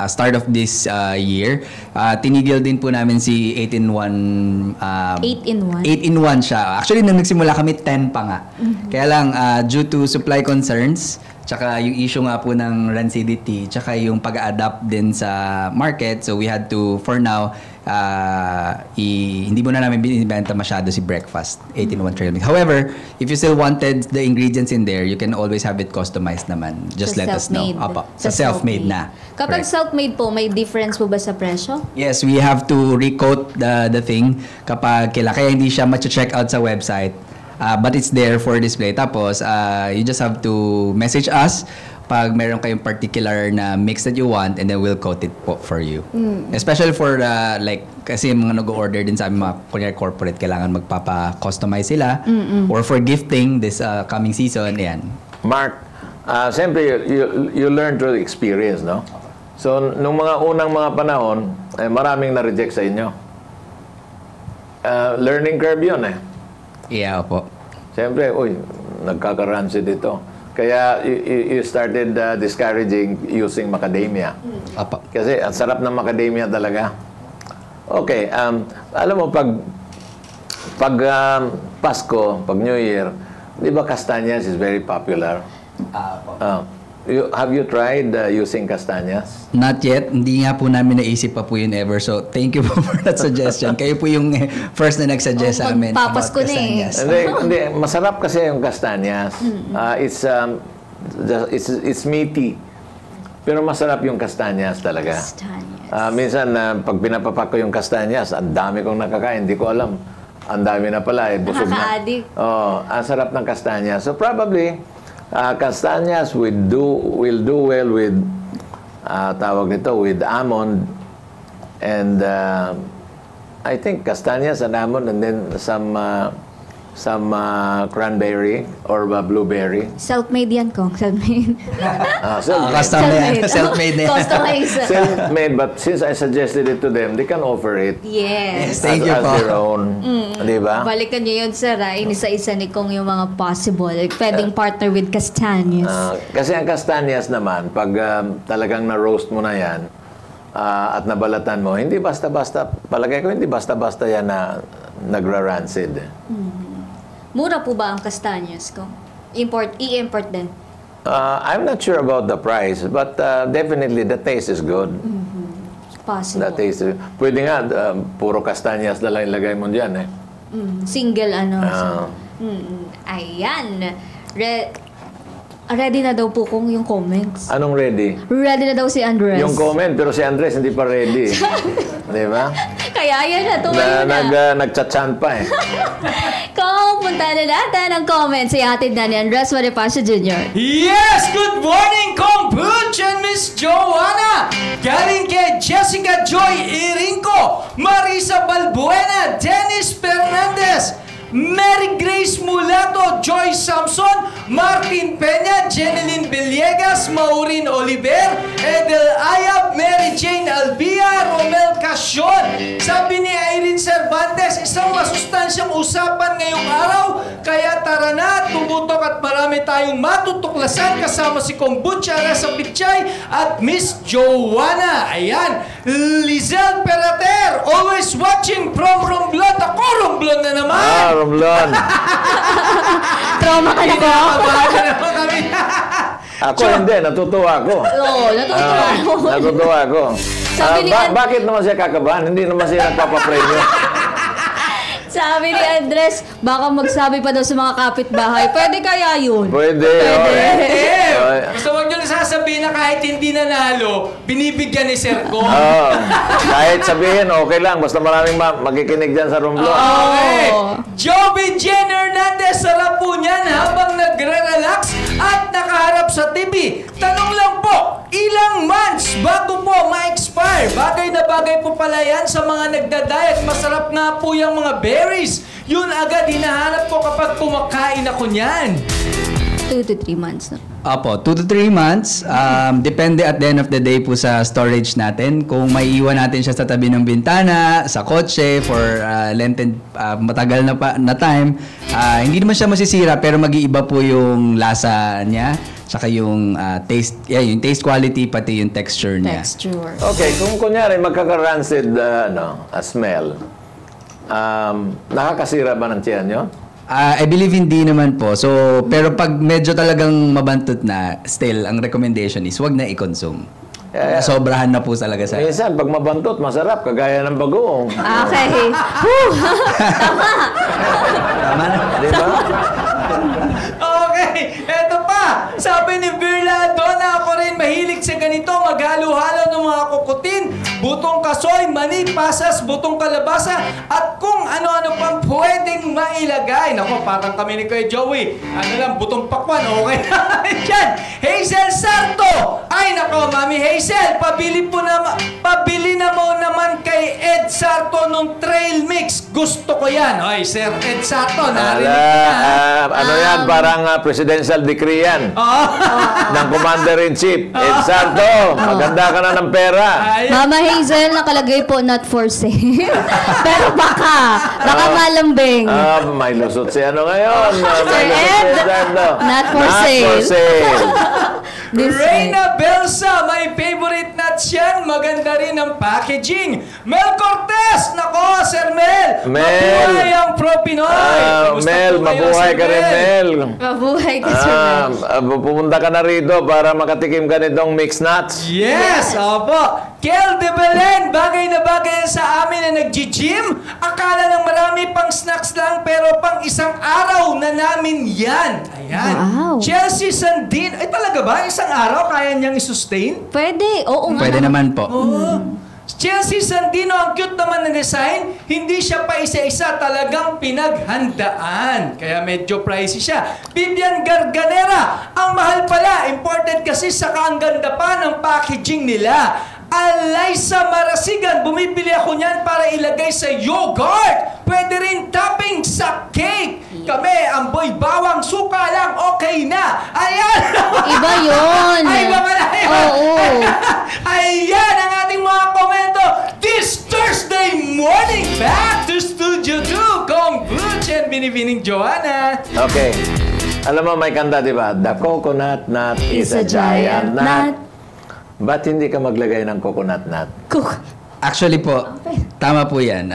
start of this year. Tinigil din po namin si 8-in-1. 8-in-1? 8-in-1 siya. Actually, nung nagsimula kami, 10 pa nga. Kaya lang, due to supply concerns, tsaka yung issue nga po ng rancidity, tsaka yung pag-adapt din sa market, so we had to, for now, hindi mo na namin binibenta masyado si breakfast 8-in-1 trail mix. However, if you still wanted the ingredients in there, you can always have it customized naman. Just let us know. Opo, sa self-made na. Kapag self-made po, may difference po ba sa presyo? Yes, we have to recoat the thing kapag kaya hindi siya ma-check out sa website. But it's there for display. Tapos, you just have to message us pag meron kayong particular na mix that you want, and then we'll coat it po for you. Especially for kasi mga nag-order din sa aming mga kunyari corporate, kailangan magpapa-customize sila. Or for gifting this coming season, ayan. Mark, siyempre you learn through experience, no? So, nung mga unang mga panahon, maraming na-reject sa inyo. Learning curve yun eh. Yeah, po. Siyempre, nagkaka-rancid dito. Kaya you started discouraging using macadamia. Apa. Kasi ang sarap ng macadamia talaga. Okay, alam mo, pag Pasko, pag New Year, di ba castañas is very popular? Have you tried using castañas? Not yet. Hindi nga po namin naisip pa po yun ever. So, thank you po for that suggestion. Kayo po yung first na nagsuggest sa amin about Papasko na castañas. Hindi, masarap kasi yung castañas. It's meaty. Pero masarap yung castañas talaga. Minsan, pag pinapapak ko yung castañas, ang dami kong nakakain. Hindi ko alam. Ang dami na pala. Busog na. Nakaka-addict. Ang sarap ng castañas. So, probably, castañas will do well with tawag nito, with almond And I think castañas and almond, and then some cranberry or blueberry. Self-made yan, Kong. Self-made. Custom na yan. Self-made na yan. Customized. Self-made, but since I suggested it to them, they can offer it Yes. Thank you as po. their own. Di ba? Balikan niyo yun, sir. Inisa-isa ni Kong yung mga possible. Like, pwedeng partner with castañas. Kasi ang castañas naman, pag talagang na-roast mo na yan, at nabalatan mo, hindi basta-basta, palagay ko hindi basta-basta yan na nagra-rancid. Mura po ba ang castañas, Kong? I-import din. I'm not sure about the price, but definitely the taste is good. Possible. The taste is, pwede nga, puro castañas na lang ilagay mo dyan eh. Single Ayan. Ready na daw po kung yung comments. Anong ready? Ready na daw si Andres. Yung comment, pero si Andres hindi pa ready. Di ba? Kaya yan na, tumayo na. Nagchat-chant pa eh. Kung punta na natin ang comments, ihatid na ni Andres Bonifacio Jr. Yes! Good morning, Kombuch and Miss Joanna! Galing kay Jessica Joy Irinco, Marisa Balbuena, Dennis Fernandez, Mary Grace Mulato, Joy Samson, Martin Peña, Jeneline Villegas, Maureen Oliver, Edel Ayab, Mary Jane Albia, Romel Casyon. Sabi ni Irene Cervantes, isang masustansyang usapan ngayong araw, kaya tara na, tumutok at marami tayong matutuklasan kasama si Kombucha Rasa Pichay at Miss Joanna. Ayan, Lizelle Perater, always watching from Romblon. Ako, Romblon na naman! Romblon. Trauma ka na ko? Pinakabahan na naman kami. Ako hindi, natutuwa ako. Oo, natutuwa ako. Natutuwa ako. Sabi ni Bakit naman siya kakabahan? Hindi naman siya nagpapapremyo. Sabi ni Andres, baka magsabi pa daw sa mga kapitbahay, pwede kaya yun? Pwede. Gusto wag nyo nasasabihin na kahit hindi nanalo, binibigyan ni Sir Ko. Kahit sabihin, okay lang. Basta maraming magkikinig dyan sa Romblon. Okay. Joby Jen Hernandez, sarap po niyan habang nagre-relax at nakaharap sa TV. Tanong lang po, ilang months bago po ma-expire? Bagay na bagay po pala yan sa mga nagda-diet. Masarap nga po yung mga berries. Yun agad hinahanap ko kapag kumakain ako niyan. 2 to 3 months na. Apo, 2 to 3 months. Depende at the end of the day po sa storage natin. Kung may iwan natin siya sa tabi ng bintana, sa kotse, for lengthened, matagal na time, hindi naman siya masisira pero mag-iiba po yung lasa niya. Saka yung taste, yung taste quality, pati yung texture niya. Texture. Okay, kung kunyari magkaka-rancid smell, nakakasira ba ng tiyan nyo? I believe hindi naman po. So, pero pag medyo talagang mabantot na, still, ang recommendation is wag na i-consume. Sobrahan na po talaga sa... Minsan, pag mabantot, masarap, kagaya ng bagoong. Okay. Tama. Tama na. Di ba? Okay, eto pa. Sabi ni Virla Donna, ako rin mahilig sa ganito. Maghalo-halo ng mga kukutin, butong kasoy, mani, pasas, butong kalabasa, at kung ano-ano pang pwedeng mailagay. Nako, parang kami ni Kuya Joey. Ano lang, butong pakwan, okay na. Yan. Hazel Sarto. Ay, nako, Mami Hazel, pabili na mo naman kay Ed Sarto nung trail mix. Gusto ko yan. Oy, Sir Ed Sarto, narinig na. Ano yan? Parang presidential decree yan. Ng Commander-in-Chief. Ed Sarto, maganda ka na ng pera. Mama Hazel, nakalagay po not for sale. Pero baka malambing. May lusot si ano ngayon. May Ed, lusot si Sarto. not for Not sale. for sale. Reyna Belsa, my favorite nuts yan. Maganda rin ang packaging. Mel Cortez, nako, Sir Mel. Mabuhay ang Pro Pinoy. Kamusta Mel, po kayo, mabuhay Sir ka rin, Mel. Mabuhay ka, Sir Mel. Pumunta ka na rito para makatikim ka nitong mixed nuts. Yes, opo. Kel de Belen, bagay na bagay sa amin na nag-gym. Akala ng marami pang snacks lang, pero pang isang araw na namin yan. Ayan. Wow. Chelsea Sandin, ay talaga ba? Isang araw kaya niyang i-sustain? Pwede. Oo nga. Pwede naman po. Chelsea Sandino, ang cute naman ng design. Hindi siya pa isa-isa, talagang pinaghandaan. Kaya medyo pricey siya. Vivian Garganera, ang mahal pala. Imported kasi, saka ang ganda pa ng packaging nila. Alaysa Marasigan, bumibili ako niyan para ilagay sa yogurt. Pwede rin topping sa cake. Kami, ang boy bawang suka lang, okay na. Ayan! Iba yun. Ay, iba pala yun. Oo. Ayan ang ating mga komento. This Thursday morning, back to Studio 2, Kong Butch and Binibining Joanna. Okay. Alam mo, may kanta, di ba? The coconut nut is a giant nut. Ba't hindi ka maglagay ng coconut nut? Actually po, tama po yan.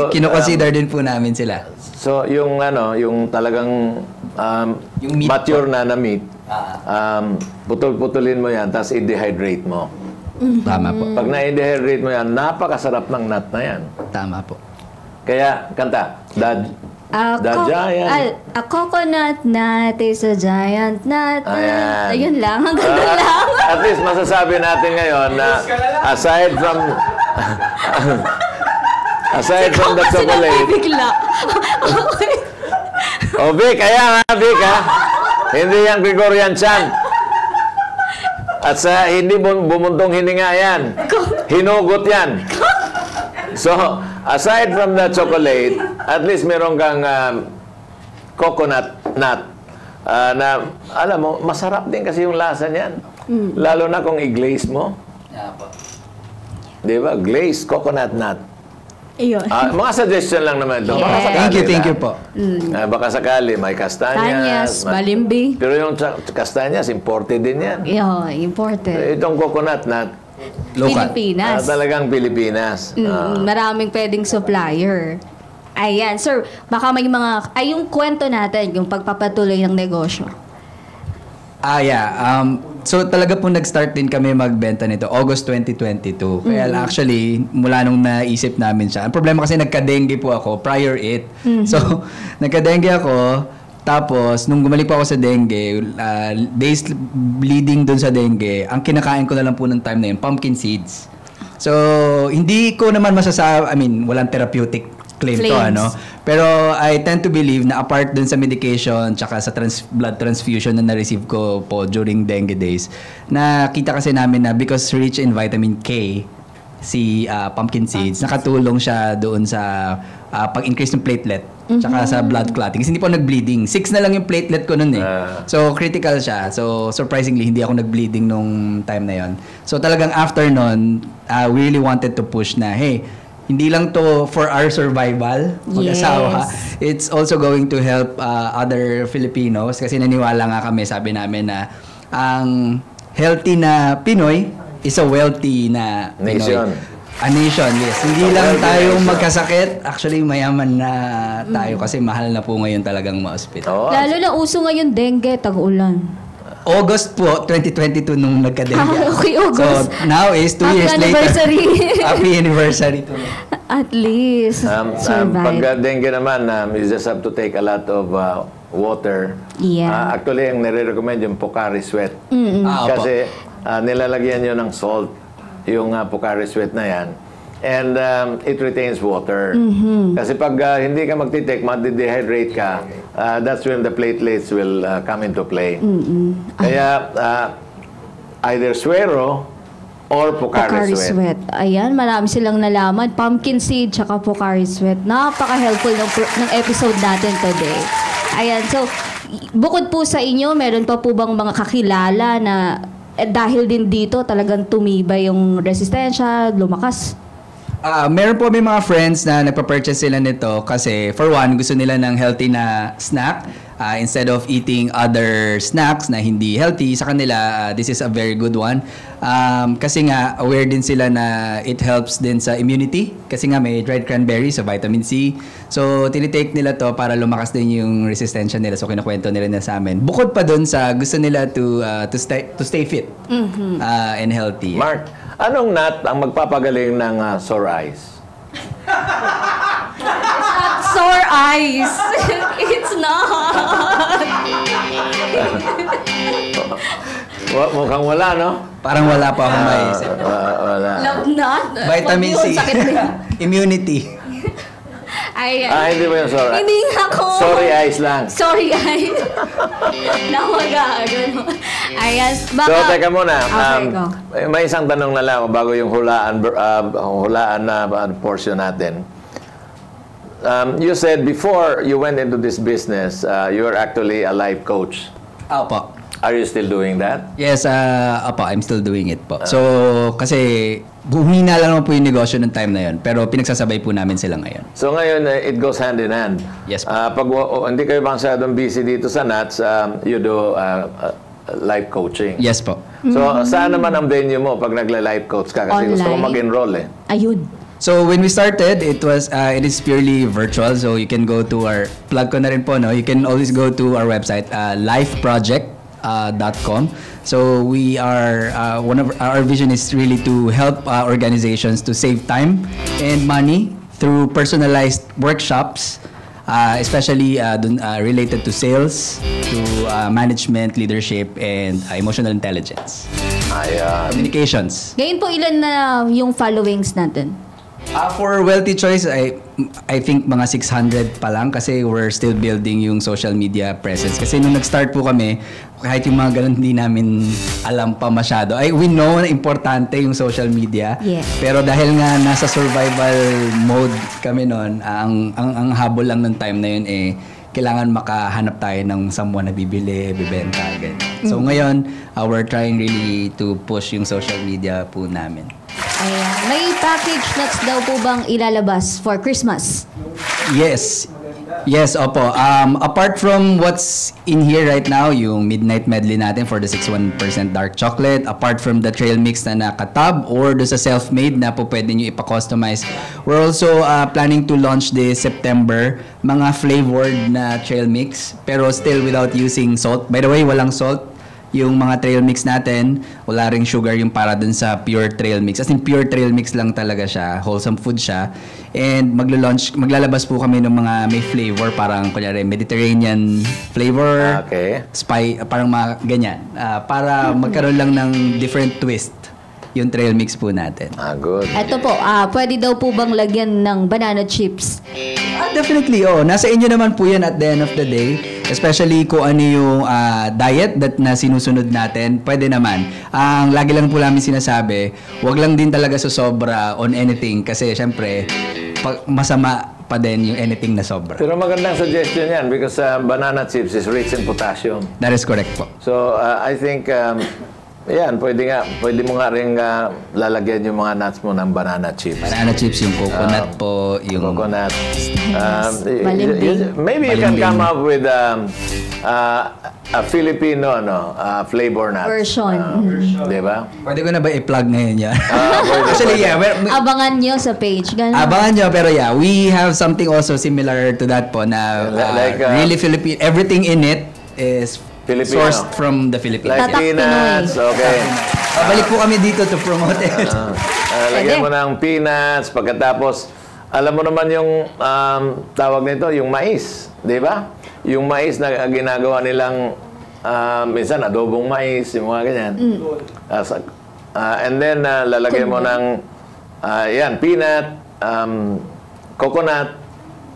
Kino-consider din po namin sila. So, yung yung talagang Yung meat mature na meat, putol-putulin mo yan, tapos i-dehydrate mo. Tama po. Pag na-dehydrate mo yan, napakasarap ng nut na yan. Tama po. Kaya, kanta, The giant. A coconut nut is a giant nut. Ayan. Ayun lang, hanggang doon lang. At least masasabi natin ngayon na aside from the chocolate. Bigla. Okay. Oh, Vic, kaya nga, Vic, ha? Hindi yan Gregorian Chan. At sa hindi bumuntong hininga yan. Hinugot yan. So, aside from the chocolate, at least meron kang coconut nut na, alam mo, masarap din kasi yung lasa niyan. Lalo na kung i-glaze mo. Di ba? Glazed coconut nut. Ayun. Mga suggestion lang naman ito. Yes. Baka sakali Thank you na. po. Baka sakali, may Kanyas, kastanyas. malimbi. Pero yung kastanyas, imported din yan. Yeah, important. Itong coconut nut, Local. Pilipinas. talagang Pilipinas. Maraming pwedeng supplier. Ayan, sir, baka may mga, yung kwento natin, yung pagpapatuloy ng negosyo. Yeah. So talaga po nag-start din kami magbenta nito August 2022. Kaya actually, mula nung naisip namin siya. Ang problema kasi nagka-dengue po ako prior it. So, nagka-dengue ako. Tapos, nung gumalik po ako sa dengue, days bleeding dun sa dengue, ang kinakain ko na lang po ng time na yun, pumpkin seeds. So, hindi ko naman walang therapeutic claim to, Claims. Pero I tend to believe na apart dun sa medication tsaka sa blood transfusion na na-receive ko po during dengue days, nakita kasi namin na because rich in vitamin K, si pumpkin seeds, nakatulong siya doon sa pag-increase ng platelet tsaka sa blood clotting. Kasi hindi po nag-bleeding. 6 na lang yung platelet ko noon eh. So, critical siya. So, surprisingly, hindi ako nag-bleeding nung time na yon. So, talagang after nun, we really wanted to push na, hey, hindi lang to for our survival, mag-asawa. It's also going to help other Filipinos kasi naniwala nga kami, sabi namin na ang healthy na Pinoy is a wealthy na Pinoy. Nation. A nation, yes. Hindi lang tayo magkasakit. Actually, mayaman na tayo kasi mahal na po ngayon talagang ma-hospital. Oo. Lalo na uso ngayon dengue, tag-ulan. August po, 2022 nung nagka-dengue. Okay, August. So, now is 2 Happy years anniversary. later. Happy anniversary to me. At least, Pag survive. dengue naman, you just have to take a lot of water. Yeah. Actually, ang nire-recommend yung Pocari Sweat. Opo. Kasi nilalagyan nyo ng salt yung Pocari Sweat na yan. And it retains water. Kasi pag hindi ka magtitake, ma-dehydrate ka, that's when the platelets will come into play. Kaya either Suero or Pocari Sweat. Ayan, marami silang nalaman. Pumpkin seed, tsaka Pocari Sweat. Napaka-helpful ng episode natin today. Ayan, so, bukod po sa inyo, meron pa po bang mga kakilala na dahil din dito talagang tumibay yung resistensya, lumakas? Meron po may mga friends na nagpa-purchase sila nito kasi for one, gusto nila ng healthy na snack. Instead of eating other snacks na hindi healthy, sa kanila, this is a very good one. Kasi nga, aware din sila na it helps din sa immunity. Kasi nga, may dried cranberry, so vitamin C. So, tinitake nila to para lumakas din yung resistensya nila. So, kinukwento nila na sa amin. Bukod pa dun sa gusto nila to stay fit and healthy. Mark, anong nut ang magpapagaling ng sore eyes? Sore eyes. It's not. Mukhang wala, no? Parang wala pa akong maisip. Wala. Love not. Vitamin Pag yun, C. sakit na yun. Immunity. Ayan. Hindi ba yung sore eyes? Hindi nga ako. Sorry eyes lang. Sorry, ay. Namaga. Ganun. Ayan. So, teka muna. Okay, go. May isang tanong na lang bago yung hulaan na portion natin. You said before you went into this business, you were actually a life coach. Opo. Are you still doing that? Yes, opo, I'm still doing it po. So, kasi humina lang naman po yung negosyo ng time na yun. Pero pinagsasabay po namin sila ngayon. So ngayon, it goes hand in hand. Yes po. Pag hindi kayo masyadong busy dito sa Nuts, you do life coaching. Yes po. So, saan naman ang venue mo pag nagla-life coach ka? Kasi gusto ko Online? mag-enroll eh. Ayun. So when we started, it is purely virtual. So you can go to our, plug ko na rin po, no? You can always go to our website, lifeproject.com. So we are, one of our vision is really to help organizations to save time and money through personalized workshops, especially related to sales, to management, leadership, and emotional intelligence. Communications. Ngayon po, ilan na yung followings natin? For Wealthy Choice, I think mga 600 pa lang kasi we're still building yung social media presence. Kasi nung nag-start po kami, kahit yung mga ganun hindi namin alam pa masyado. We know na importante yung social media. Yeah. Pero dahil nga nasa survival mode kami noon, ang habol lang ng time na yun kailangan makahanap tayo ng someone na bibili, bibenta, ganyan. So ngayon, we're trying really to push yung social media po namin. Ayan. May package nuts daw po bang ilalabas for Christmas? Yes. Yes, opo. Apart from what's in here right now, yung Midnight Medley natin for the 61% dark chocolate, apart from the trail mix na nakatab or do sa self-made na po pwede nyo ipa-customize, we're also planning to launch this September mga flavored na trail mix pero still without using salt. By the way, walang salt. Yung mga trail mix natin, wala ring sugar yung para dun sa pure trail mix. As in, pure trail mix lang talaga siya. Wholesome food siya. And maglalabas po kami ng mga may flavor, parang kunyari Mediterranean flavor. Okay. Parang mga ganyan. Para magkaroon lang ng different twist yung trail mix po natin. Good. Ito po, pwede daw po bang lagyan ng banana chips? Definitely, nasa inyo naman po yan at the end of the day. Especially kung ano yung diet na sinusunod natin, pwede naman. Ang lagi lang po namin sinasabi, wag lang din talaga susobra on anything kasi syempre, masama pa din yung anything na sobra. Pero magandang suggestion yan because banana chips is rich in potassium. That is correct po. So, I think, yan, pwede mo nga rin lalagyan yung mga nuts mo ng banana chips. Banana chips, yung coconut po, yung... Coconut. Balimbing. Maybe you can come up with a Filipino flavor nut. Version. Di ba? Pwede ko na ba i-plug ngayon yan? Pwede, Actually, yeah. Abangan nyo sa page. Ganun. Abangan nyo, pero yeah, we have something also similar to that po na really Filipino. Everything in it is Filipino. sourced from the Philippines. Like Tatak peanuts, Pinoy. okay. Babalik po kami dito to promote it. Lagyan mo ng peanuts, pagkatapos, alam mo naman yung tawag nito, yung mais, di ba? Yung mais na ginagawa nilang, minsan adobong mais, yung mga ganyan. And then, lalagyan mo ng, peanut, coconut,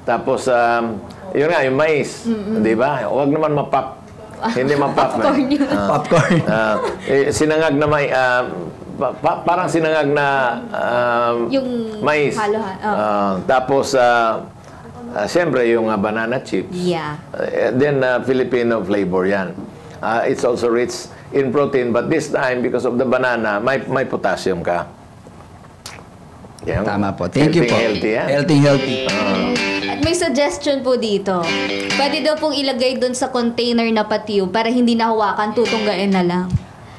tapos, yun nga, yung mais, di ba? Huwag naman mapap. Hindi mapap. Popcorn yun. Popcorn. Sinangag na may parang sinangag na Yung mais. halo-halo. Tapos siyempre yung banana chips. Yeah. Then Filipino flavor 'yan. It's also rich in protein but this time because of the banana may potassium ka. Yan. Tama po. Thank you po. Healthy, yan. Healthy. At may suggestion po dito. Pwede daw pong ilagay doon sa container na patiu para hindi nahawakan, tutunggain na lang.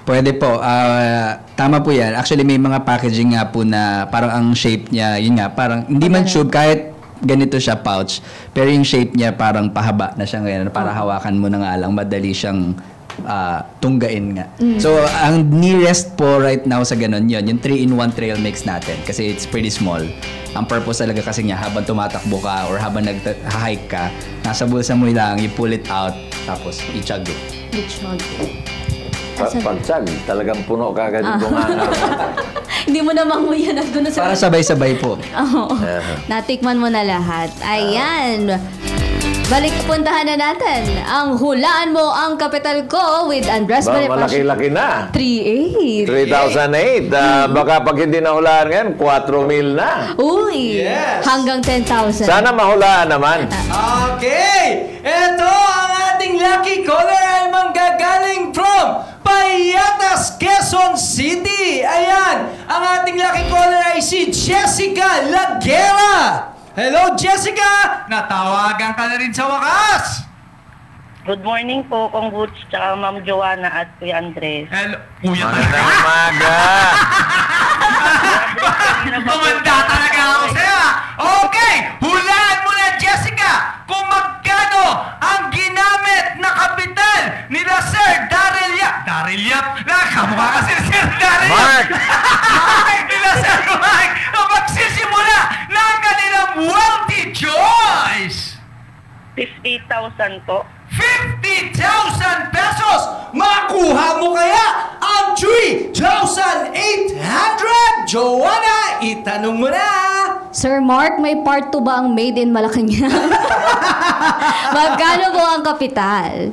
Pwede po. Tama po yan. Actually, may mga packaging nga po na parang ang shape niya, yun nga, parang hindi man tube, kahit ganito siya pouch, pero yung shape niya parang pahaba na siya ngayon. Para hawakan mo na nga lang, madali siyang tunggain nga. So, ang nearest po right now sa ganun yun, yung 3-in-1 trail mix natin kasi it's pretty small. Ang purpose talaga kasi niya, habang tumatakbo ka or habang nag-hike ka, nasa bulsa mo lang, you pull it out, tapos i-chug it. Pag-chug, talagang puno ka agad yung bunganga. Hindi mo na manguya na doon sa... Para sabay-sabay po. Oo. Natikman mo na lahat. Ayan. Balik puntahan na natin ang Hulaan Mo ang Kapital Ko with Andres Bonifacio. Malaki-laki na. 3,800. 3,008. Baka pag hindi nahulaan ngayon, 4,000 na. Uy! Yes. Hanggang 10,000. Sana mahulaan naman. Okay! Ito ang ating lucky caller ay manggagaling from Payatas, Quezon City. Ayan, ang ating lucky caller ay si Jessica Lagera. Hello, Jessica! Natawagan ka na rin sa wakas. Good morning po, Kong Butch, tsaka Ma'am Joanna at Kuya Andres. Hello. Kuya Magandang umaga. Tumanda talaga ako sa'yo. Okay, hulaan mo na, Jessica, kung magkano ang ginamit na kapital nila Sir Daryl Yap. Daryl Yap? Nakamukha ka si Sir Daryl Mark! Yap. Nila Sir Mark na magsisimula ng kanilang wealthy choice. 58,000 po. 50,000 pesos! Makuha mo kaya ang 3,800? Joanna, itanong mo na! Sir Mark, may part 2 ba ang Made in Malacanang? Magkano po ang kapital?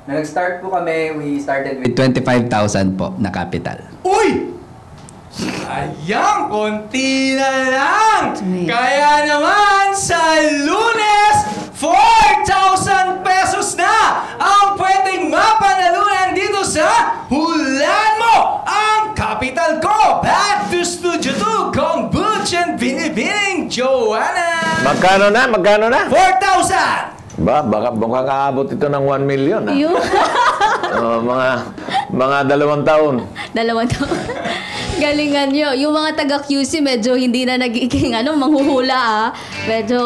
Nag-start po kami, we started with 25,000 po na capital. Uy! Sayang, konti na lang! Kaya naman, sa Lunes, 4,000 pesos na ang pwedeng mapanalunan dito sa Hulaan Mo ang Kapital Ko! Back to Studio 2, Kong Butch and Binibining Joanna! Magkano na? Magkano na? 4,000! Baka aabot ito ng 1 million. Ha? Yung Mga 2 taon. 2 taon. Galingan nyo. Yung mga taga-QC medyo hindi na nagiging manghuhula Medyo...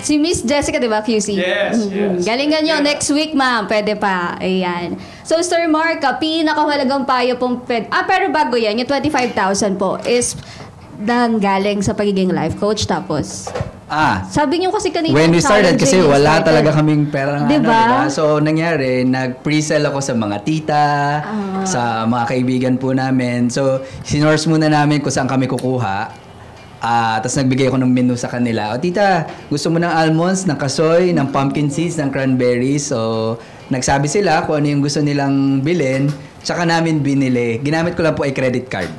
Si Miss Jessica, di ba, QC? Yes, yes. Galingan nyo. Next week, ma'am. Pwede pa. Ayan. So, Sir Mark, pinakamahalagang payo pong pwede... pero bago yan, yung 25,000 po is galing sa pagiging life coach. Tapos, sabi niyo kasi kanina... When we started, kasi challenging wala started. talaga kaming pera nga. Diba? So, nangyari, nag-pre-sell ako sa mga tita, sa mga kaibigan po namin. So, sinorse muna namin kung saan kami kukuha. Tapos nagbigay ako ng menu sa kanila. O tita, gusto mo ng almonds, ng kasoy, ng pumpkin seeds, ng cranberries. So, nagsabi sila kung ano yung gusto nilang bilhin. Tsaka namin binili. Ginamit ko lang po ay credit card.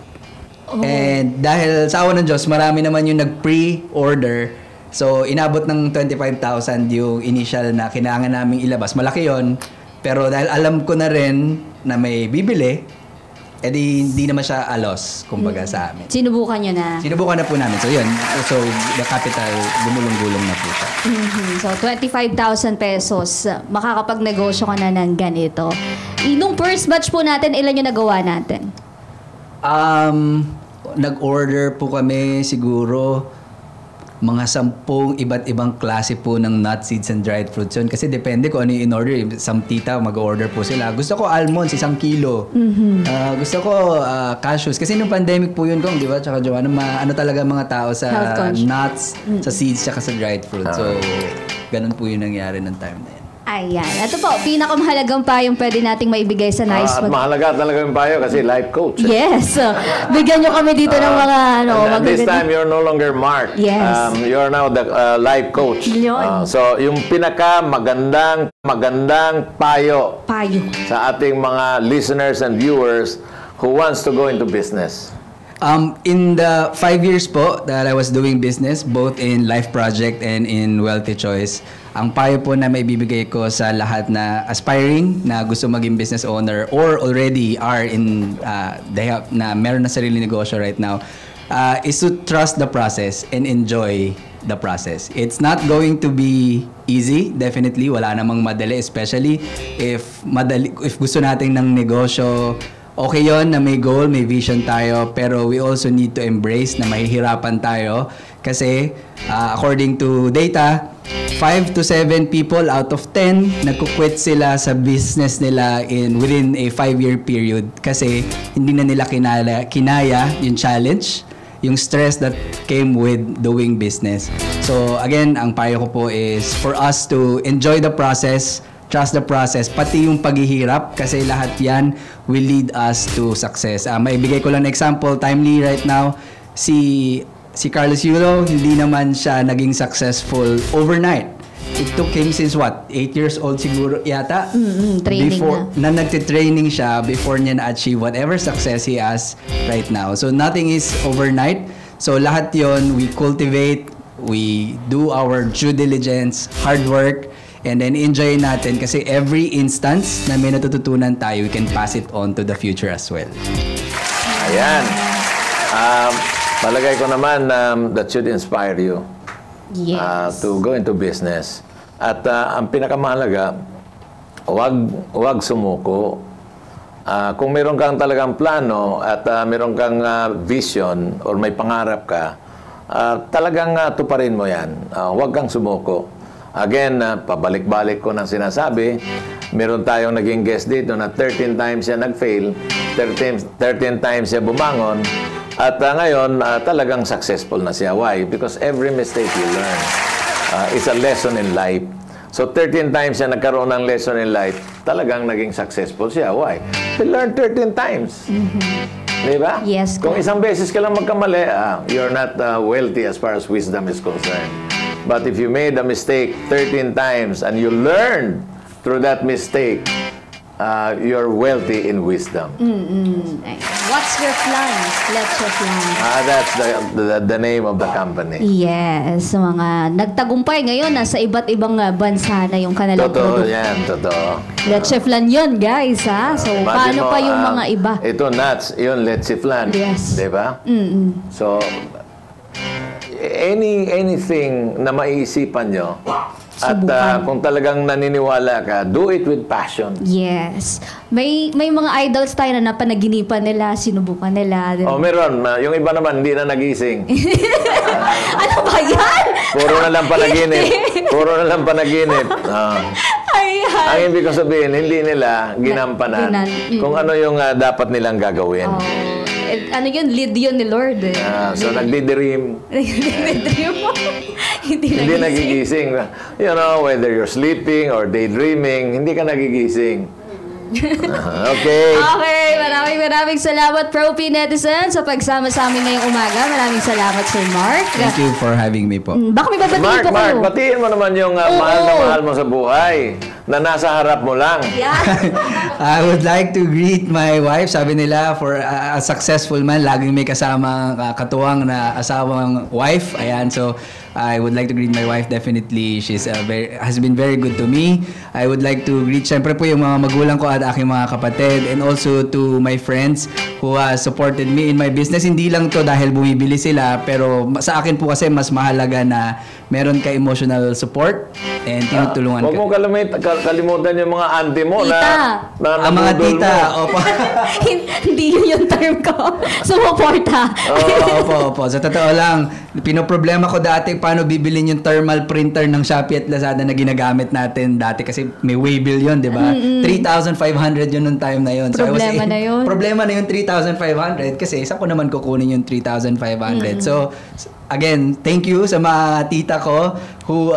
And dahil sa awa ng Diyos, marami naman yung nag-pre-order. So, inabot ng 25,000 yung initial na kailangan naming ilabas. Malaki yon. Pero dahil alam ko na rin na may bibili, edi hindi naman siya alos, kumbaga sa amin. Sinubukan nyo na. Sinubukan na po namin. So, yun. So, the capital, gumulong-gulong na po siya. So, 25,000 pesos. Makakapag-negosyo ka na ng ganito. Nung first batch po natin, ilan yung nagawa natin? Nag-order po kami siguro mga 10 iba't ibang klase po ng nut seeds and dried fruits yun. Kasi depende kung ano yung in-order. Some tita, mag-order po sila. Gusto ko almonds, 1 kilo. Gusto ko cashews. Kasi nung pandemic po yun, Kong, di ba? Tsaka Joanna, ano talaga mga tao sa nuts, sa seeds, tsaka sa dried fruits. So, ganun po yung nangyari ng time na yun. Ayan. Ito po, pinakamahalagang payong pwede nating maibigay sa Nice At mahalaga talaga yung payo kasi life coach. Yes. Bigyan nyo kami dito ng mga And this time, you're no longer Mark. Yes. You're now the life coach. Yun. So, yung magandang payo sa ating mga listeners and viewers who wants to go into business. In the 5 years po that I was doing business, both in Life Project and in Wealthy Choice, ang payo po na may bibigay ko sa lahat na aspiring na gusto maging business owner or already are in, na meron na sarili negosyo right now, is to trust the process and enjoy the process. It's not going to be easy, definitely. Wala namang madali, especially if gusto natin ng negosyo. Okay yon na may goal, may vision tayo, pero we also need to embrace na mahihirapan tayo kasi according to data, 5 to 7 people out of 10 nagkukwit sila sa business nila within a 5-year period kasi hindi na nila kinaya yung challenge, yung stress that came with doing business. So again, ang payo ko po is for us to enjoy the process, trust the process, pati yung paghihirap kasi lahat yan will lead us to success. Maibigay ko lang na example, timely right now, si si Carlos Yulo, hindi naman siya naging successful overnight. It took him since what? 8 years old siguro yata? Training before, na nagtitraining siya before niya na-achieve whatever success he has right now. So nothing is overnight. So lahat yon we cultivate, we do our due diligence, hard work, and then enjoy natin kasi every instance na may natututunan tayo, we can pass it on to the future as well. Ayan. Palagay ko naman that should inspire you Yes. to go into business. At ang pinakamahalaga, wag sumuko. Kung meron kang talagang plano at meron kang vision or may pangarap ka, talagang tuparin mo yan. Wag kang sumuko. Again, pabalik-balik ko ng sinasabi, meron tayong naging guest dito na 13 times siya nag-fail, 13 times siya bumangon, at ngayon talagang successful na siya. Why? Because every mistake you learn is a lesson in life. So 13 times siya nagkaroon ng lesson in life, talagang naging successful siya. Why? He learned 13 times. Di ba? Yes, Kung po. isang beses ka lang magkamali, you're not wealthy as far as wisdom is concerned. But if you made a mistake 13 times and you learned through that mistake, you're wealthy in wisdom. What's your flan? Let's your flan. That's the name of the company. Yes, mga nagtagumpay ngayon nasa iba't ibang bansa na yung kanilang Totoo produkto. yan, totoo. Leche flan yun, guys, ha? So, Imagine paano mo, pa yung mga iba? Ito, nuts, yun, leche flan. Yes. Di ba? So, anything na maiisipan nyo, at Subukan. kung talagang naniniwala ka, do it with passion. Yes. May mga idols tayo na napanaginipan nila, sinubukan nila. Oh, meron. Yung iba naman, hindi na nagising. Ano ba yan? Puro na lang panaginip. Puro na lang panaginip. Ayan. Ang ibig ko sabihin, hindi nila ginampanan kung ano yung dapat nilang gagawin. Oh. Ano yun? Lead yun ni Lord. Eh. So, nagdi-dream. Nag-dream mo. Hindi Hindi nagising. nagigising. You know, whether you're sleeping or daydreaming, hindi ka nagigising. Okay. Okay, maraming salamat Pro P Netizen sa pagsama sa amin ngayong umaga. Maraming salamat Sir Mark. Thank you for having me po. Baka may babatiin po Mark, kayo. batiin mo naman yung mahal na mahal mo sa buhay na nasa harap mo lang. Yeah. I would like to greet my wife. Sabi nila, for a successful man, laging may kasama katuwang na asawang wife. Ayan, so I would like to greet my wife. Definitely, she's has been very good to me. I would like to greet, syempre po, yung mga magulang ko at aking mga kapatid, and also to my friends who supported me in my business. Hindi lang to dahil bumibili sila, pero sa akin po kasi mas mahalaga na meron ka emotional support and tinutulungan Huwag ka. mo kalimutan yung mga auntie mo Tita. na Ang mga nabudol tita, mo. opo. Hindi yun yung term ko. Sumuporta. Opo. Sa totoo lang, pinoproblema ko dati paano bibilin yung thermal printer ng Shopee at Lazada na ginagamit natin dati kasi may waybill yun, di ba? 3,500 yun nung time na yun. Problema na yun. Problema na yung 3,500 kasi saan ko naman kukunin yung 3,500. So, again, thank you sa mga tita ko who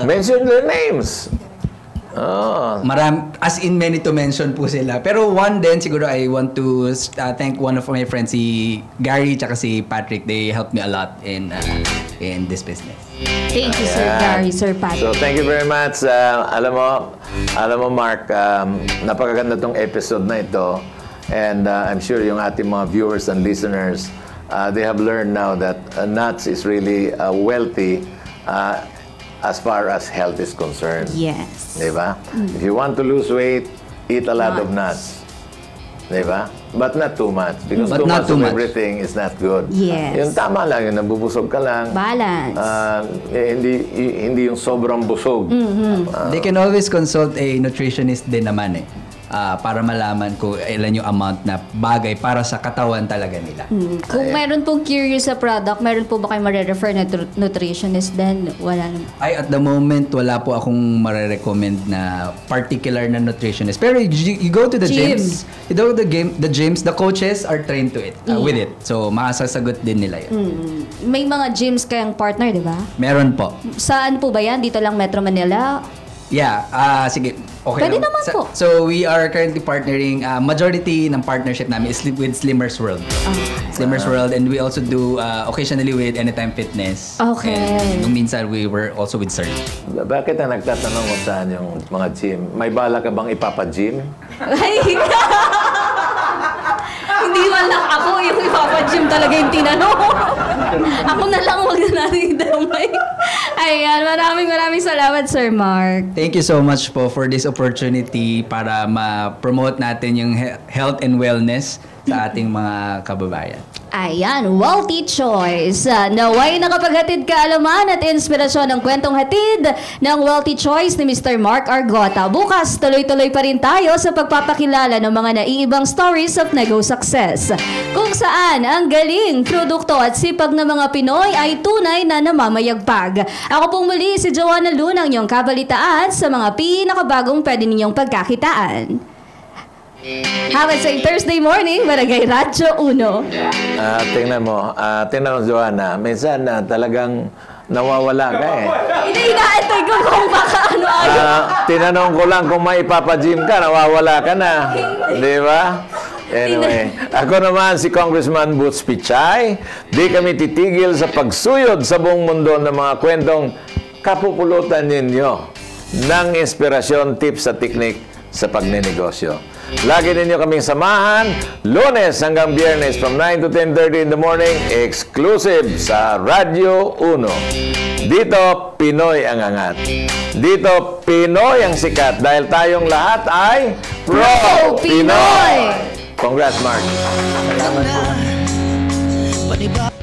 Mention their names. Oh. as in many to mention po sila. Pero one din, siguro I want to thank one of my friends, si Gary tsaka si Patrick. They helped me a lot in this business. Thank you, Sir Ayan. Gary, Sir Pat. So, thank you very much. Alam mo, Mark, napakaganda tong episode na ito. And I'm sure yung ating mga viewers and listeners, they have learned now that nuts is really wealthy as far as health is concerned. Yes. Diba? If you want to lose weight, eat a lot of nuts. Diba? But not too much. Because But too not much too of much. everything is not good. Yes. Yung tama lang, yung nabubusog ka lang. Balance. Hindi yung sobrang busog. They can always consult a nutritionist din naman para malaman kung ilan yung amount na bagay para sa katawan talaga nila. Kung meron pong curious sa product, meron po ba kayo marerefer na nutritionist din? Wala naman. At the moment, wala po akong marirecommend na particular na nutritionist. Pero you go to the gyms. You go to the gyms, the coaches are trained to it, with it. So, makasasagot din nila yun. May mga gyms kayang partner, di ba? Meron po. Saan po ba yan? Dito lang Metro Manila? Yeah, sige. Okay Pwede lang. naman po. So, we are currently partnering, majority ng partnership namin is with Slimmers World. Slimmers World, and we also do occasionally with Anytime Fitness. Okay. And nung minsan, we were also with Surge. Bakit na nagtatanong kung saan yung mga gym? May bala ka bang ipapa-gym? Ay, hindi man lang ako yung ipapa-gym talaga yung tinanong. Ako na lang, wag na natin idamay. Ayan, maraming salamat, Sir Mark. Thank you so much po for this opportunity para ma-promote natin yung health and wellness sa ating mga kababayan. Ayan, Wealthy Choice. Naway nakapaghatid kaalaman at inspirasyon ng kwentong hatid ng Wealthy Choice ni Mr. Mark Argota. Bukas, tuloy-tuloy pa rin tayo sa pagpapakilala ng mga naiibang stories of nego success. Kung saan ang galing, produkto at sipag ng mga Pinoy ay tunay na namamayagpag. Ako pong muli si Joanna Lunang, yung kabalitaan sa mga pinakabagong pwede ninyong pagkakitaan. Have a safe Thursday morning, Barangay Radyo 1. Tingnan mo, Joanna, minsan talagang nawawala ka eh. Inaantay ko kung baka ano-ano. Tinanong ko lang kung may ipapa-gym ka, nawawala ka na. Di ba? Anyway, ako naman si Congressman Butch Pichay. Di kami titigil sa pagsuyod sa buong mundo ng mga kwentong kapupulutan ninyo ng inspirasyon, tips at teknik sa pagnenegosyo. Lagi ninyo kaming samahan, Lunes hanggang Biyernes from 9 to 10:30 in the morning, exclusive sa Radyo 1. Dito, Pinoy ang angat. Dito, Pinoy ang sikat dahil tayong lahat ay Pro-Pinoy! Congrats, Mark. Salamat po.